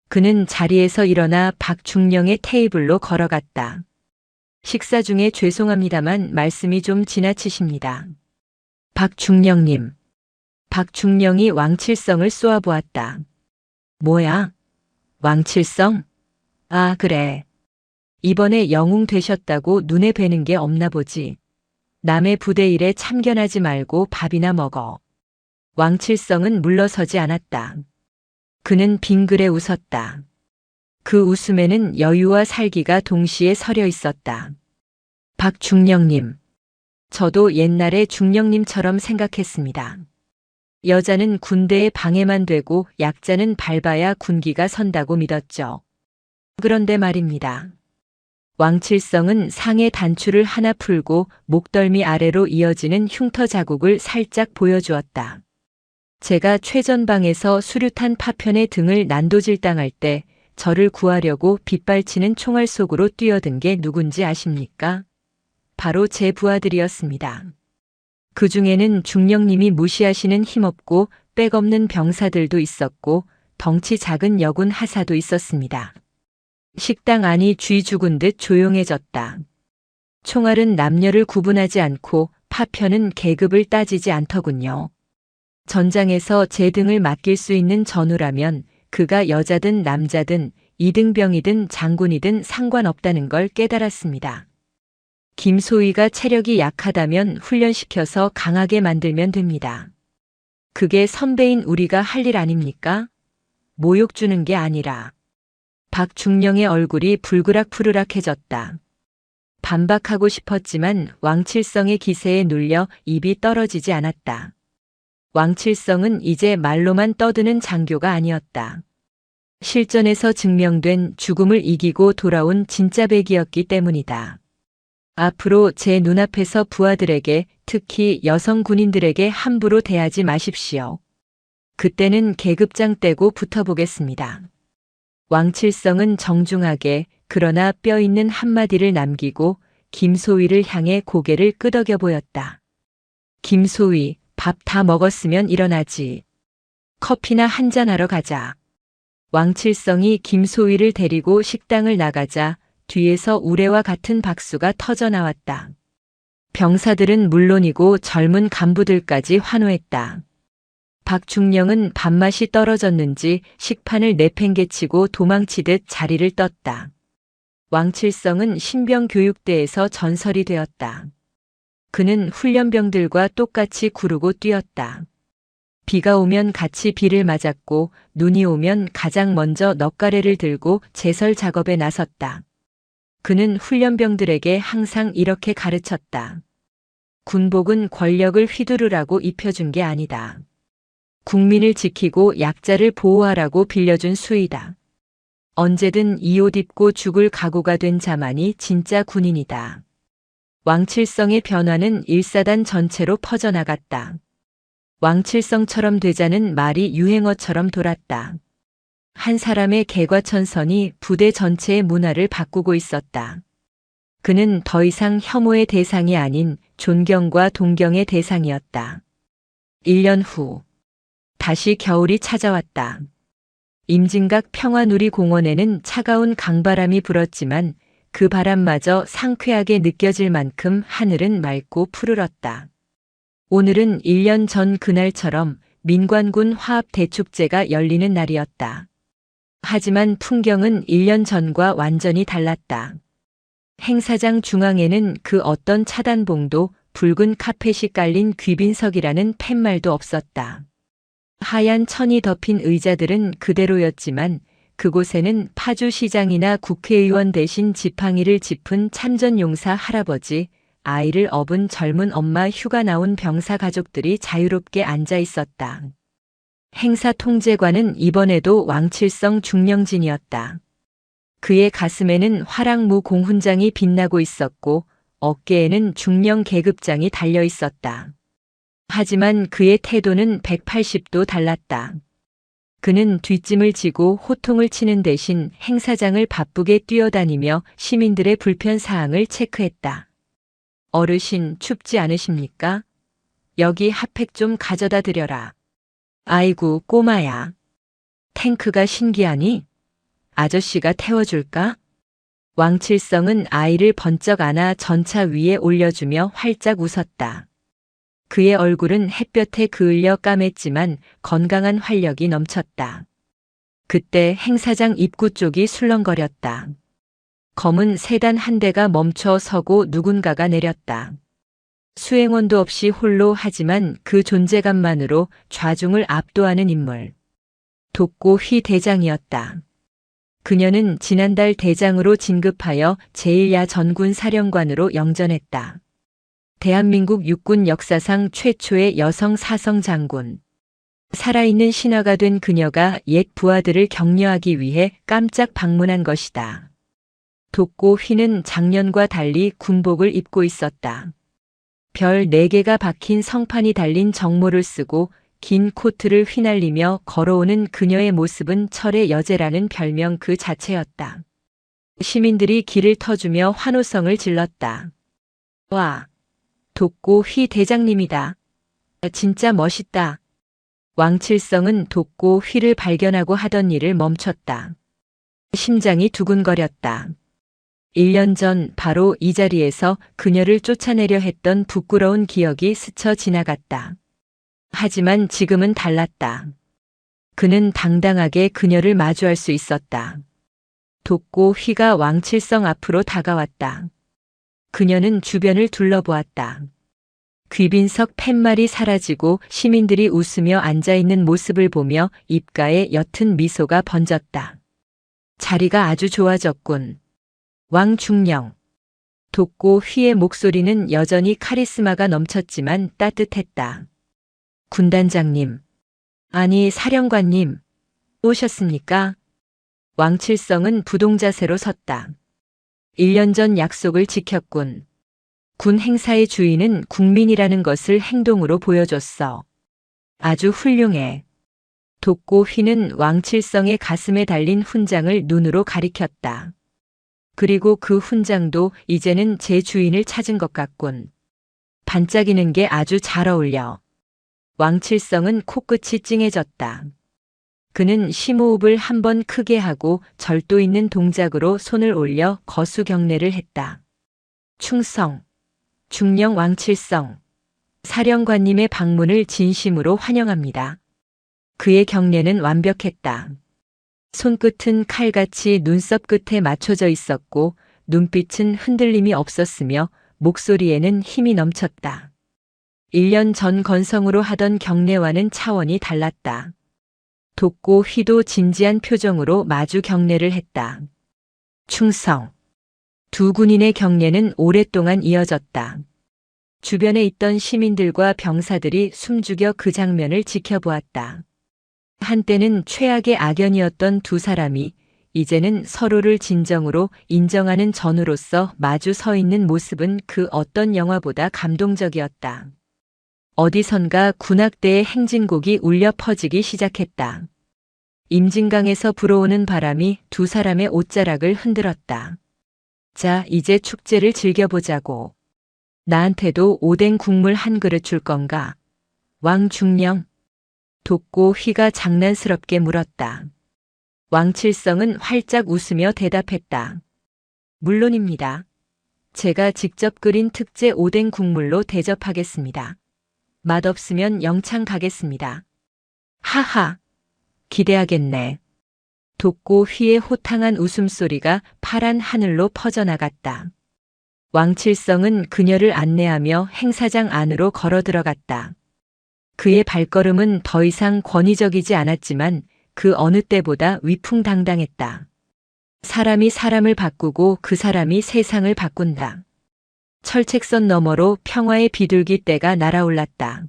그는 자리에서 일어나 박중령의 테이블로 걸어갔다. 식사 중에 죄송합니다만 말씀이 좀 지나치십니다. 박중령님. 박중령이 왕칠성을 쏘아보았다. 뭐야? 왕칠성? 아, 그래. 이번에 영웅 되셨다고 눈에 뵈는 게 없나 보지. 남의 부대 일에 참견하지 말고 밥이나 먹어. 왕칠성은 물러서지 않았다. 그는 빙그레 웃었다. 그 웃음에는 여유와 살기가 동시에 서려 있었다. 박중령님. 저도 옛날에 중령님처럼 생각했습니다. 여자는 군대에 방해만 되고 약자는 밟아야 군기가 선다고 믿었죠. 그런데 말입니다. 왕칠성은 상의 단추를 하나 풀고 목덜미 아래로 이어지는 흉터 자국을 살짝 보여주었다. 제가 최전방에서 수류탄 파편의 등을 난도질당할 때 저를 구하려고 빗발치는 총알 속으로 뛰어든 게 누군지 아십니까? 바로 제 부하들이었습니다. 그 중에는 중령님이 무시하시는 힘없고 빽없는 병사들도 있었고 덩치 작은 여군 하사도 있었습니다. 식당 안이 쥐 죽은 듯 조용해졌다. 총알은 남녀를 구분하지 않고 파편은 계급을 따지지 않더군요. 전장에서 제 등을 맡길 수 있는 전우라면 그가 여자든 남자든 이등병이든 장군이든 상관없다는 걸 깨달았습니다. 김소희가 체력이 약하다면 훈련시켜서 강하게 만들면 됩니다. 그게 선배인 우리가 할 일 아닙니까? 모욕 주는 게 아니라. 박중령의 얼굴이 불그락푸르락해졌다. 반박하고 싶었지만 왕칠성의 기세에 눌려 입이 떨어지지 않았다. 왕칠성은 이제 말로만 떠드는 장교가 아니었다. 실전에서 증명된 죽음을 이기고 돌아온 진짜 백이었기 때문이다. 앞으로 제 눈앞에서 부하들에게, 특히 여성 군인들에게 함부로 대하지 마십시오. 그때는 계급장 떼고 붙어보겠습니다. 왕칠성은 정중하게 그러나 뼈 있는 한마디를 남기고 김소위를 향해 고개를 끄덕여 보였다. 김소위, 밥 다 먹었으면 일어나지. 커피나 한잔하러 가자. 왕칠성이 김소위를 데리고 식당을 나가자 뒤에서 우레와 같은 박수가 터져 나왔다. 병사들은 물론이고 젊은 간부들까지 환호했다. 박중령은 밥맛이 떨어졌는지 식판을 내팽개치고 도망치듯 자리를 떴다. 왕칠성은 신병교육대에서 전설이 되었다. 그는 훈련병들과 똑같이 구르고 뛰었다. 비가 오면 같이 비를 맞았고 눈이 오면 가장 먼저 넋가래를 들고 제설 작업에 나섰다. 그는 훈련병들에게 항상 이렇게 가르쳤다. 군복은 권력을 휘두르라고 입혀준 게 아니다. 국민을 지키고 약자를 보호하라고 빌려준 수의다. 언제든 이 옷 입고 죽을 각오가 된 자만이 진짜 군인이다. 왕칠성의 변화는 일사단 전체로 퍼져나갔다. 왕칠성처럼 되자는 말이 유행어처럼 돌았다. 한 사람의 개과천선이 부대 전체의 문화를 바꾸고 있었다. 그는 더 이상 혐오의 대상이 아닌 존경과 동경의 대상이었다. 1년 후, 다시 겨울이 찾아왔다. 임진각 평화누리공원에는 차가운 강바람이 불었지만 그 바람마저 상쾌하게 느껴질 만큼 하늘은 맑고 푸르렀다. 오늘은 1년 전 그날처럼 민관군 화합대축제가 열리는 날이었다. 하지만 풍경은 1년 전과 완전히 달랐다. 행사장 중앙에는 그 어떤 차단봉도 붉은 카펫이 깔린 귀빈석이라는 팻말도 없었다. 하얀 천이 덮인 의자들은 그대로였지만 그곳에는 파주시장이나 국회의원 대신 지팡이를 짚은 참전용사 할아버지, 아이를 업은 젊은 엄마, 휴가 나온 병사 가족들이 자유롭게 앉아 있었다. 행사 통제관은 이번에도 왕칠성 중령진이었다. 그의 가슴에는 화랑무 공훈장이 빛나고 있었고 어깨에는 중령 계급장이 달려 있었다. 하지만 그의 태도는 180도 달랐다. 그는 뒷짐을 지고 호통을 치는 대신 행사장을 바쁘게 뛰어다니며 시민들의 불편사항을 체크했다. 어르신, 춥지 않으십니까? 여기 핫팩 좀 가져다 드려라. 아이고, 꼬마야. 탱크가 신기하니? 아저씨가 태워줄까? 왕칠성은 아이를 번쩍 안아 전차 위에 올려주며 활짝 웃었다. 그의 얼굴은 햇볕에 그을려 까맸지만 건강한 활력이 넘쳤다. 그때 행사장 입구 쪽이 술렁거렸다. 검은 세단 한 대가 멈춰 서고 누군가가 내렸다. 수행원도 없이 홀로 하지만 그 존재감만으로 좌중을 압도하는 인물. 독고휘 대장이었다. 그녀는 지난달 대장으로 진급하여 제1야 전군 사령관으로 영전했다. 대한민국 육군 역사상 최초의 여성 사성 장군. 살아있는 신화가 된 그녀가 옛 부하들을 격려하기 위해 깜짝 방문한 것이다. 독고휘는 작년과 달리 군복을 입고 있었다. 별 4개가 박힌 성판이 달린 정모를 쓰고 긴 코트를 휘날리며 걸어오는 그녀의 모습은 철의 여제라는 별명 그 자체였다. 시민들이 길을 터주며 환호성을 질렀다. 와, 독고휘 대장님이다. 진짜 멋있다. 왕칠성은 독고휘를 발견하고 하던 일을 멈췄다. 심장이 두근거렸다. 1년 전 바로 이 자리에서 그녀를 쫓아내려 했던 부끄러운 기억이 스쳐 지나갔다. 하지만 지금은 달랐다. 그는 당당하게 그녀를 마주할 수 있었다. 독고휘가 왕칠성 앞으로 다가왔다. 그녀는 주변을 둘러보았다. 귀빈석 팻말이 사라지고 시민들이 웃으며 앉아있는 모습을 보며 입가에 옅은 미소가 번졌다. 자리가 아주 좋아졌군. 왕중령. 독고휘의 목소리는 여전히 카리스마가 넘쳤지만 따뜻했다. 군단장님. 아니, 사령관님. 오셨습니까? 왕칠성은 부동자세로 섰다. 1년 전 약속을 지켰군. 군 행사의 주인은 국민이라는 것을 행동으로 보여줬어. 아주 훌륭해. 돋고 휘는 왕칠성의 가슴에 달린 훈장을 눈으로 가리켰다. 그리고 그 훈장도 이제는 제 주인을 찾은 것 같군. 반짝이는 게 아주 잘 어울려. 왕칠성은 코끝이 찡해졌다. 그는 심호흡을 한번 크게 하고 절도 있는 동작으로 손을 올려 거수 경례를 했다. 충성, 중령 왕칠성, 사령관님의 방문을 진심으로 환영합니다. 그의 경례는 완벽했다. 손끝은 칼같이 눈썹 끝에 맞춰져 있었고 눈빛은 흔들림이 없었으며 목소리에는 힘이 넘쳤다. 1년 전 건성으로 하던 경례와는 차원이 달랐다. 돋고 휘도 진지한 표정으로 마주 경례를 했다. 충성. 두 군인의 경례는 오랫동안 이어졌다. 주변에 있던 시민들과 병사들이 숨죽여 그 장면을 지켜보았다. 한때는 최악의 악연이었던 두 사람이 이제는 서로를 진정으로 인정하는 전우로서 마주 서 있는 모습은 그 어떤 영화보다 감동적이었다. 어디선가 군악대의 행진곡이 울려 퍼지기 시작했다. 임진강에서 불어오는 바람이 두 사람의 옷자락을 흔들었다. 자, 이제 축제를 즐겨보자고. 나한테도 오뎅 국물 한 그릇 줄 건가? 왕중령. 돋고 휘가 장난스럽게 물었다. 왕칠성은 활짝 웃으며 대답했다. 물론입니다. 제가 직접 끓인 특제 오뎅 국물로 대접하겠습니다. 맛없으면 영창 가겠습니다. 하하. 기대하겠네. 돋고 휘의 호탕한 웃음소리가 파란 하늘로 퍼져나갔다. 왕칠성은 그녀를 안내하며 행사장 안으로 걸어 들어갔다. 그의 발걸음은 더 이상 권위적이지 않았지만 그 어느 때보다 위풍당당했다. 사람이 사람을 바꾸고 그 사람이 세상을 바꾼다. 철책선 너머로 평화의 비둘기 떼가 날아올랐다.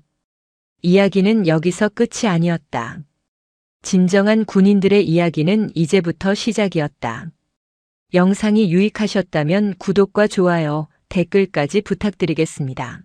이야기는 여기서 끝이 아니었다. 진정한 군인들의 이야기는 이제부터 시작이었다. 영상이 유익하셨다면 구독과 좋아요, 댓글까지 부탁드리겠습니다.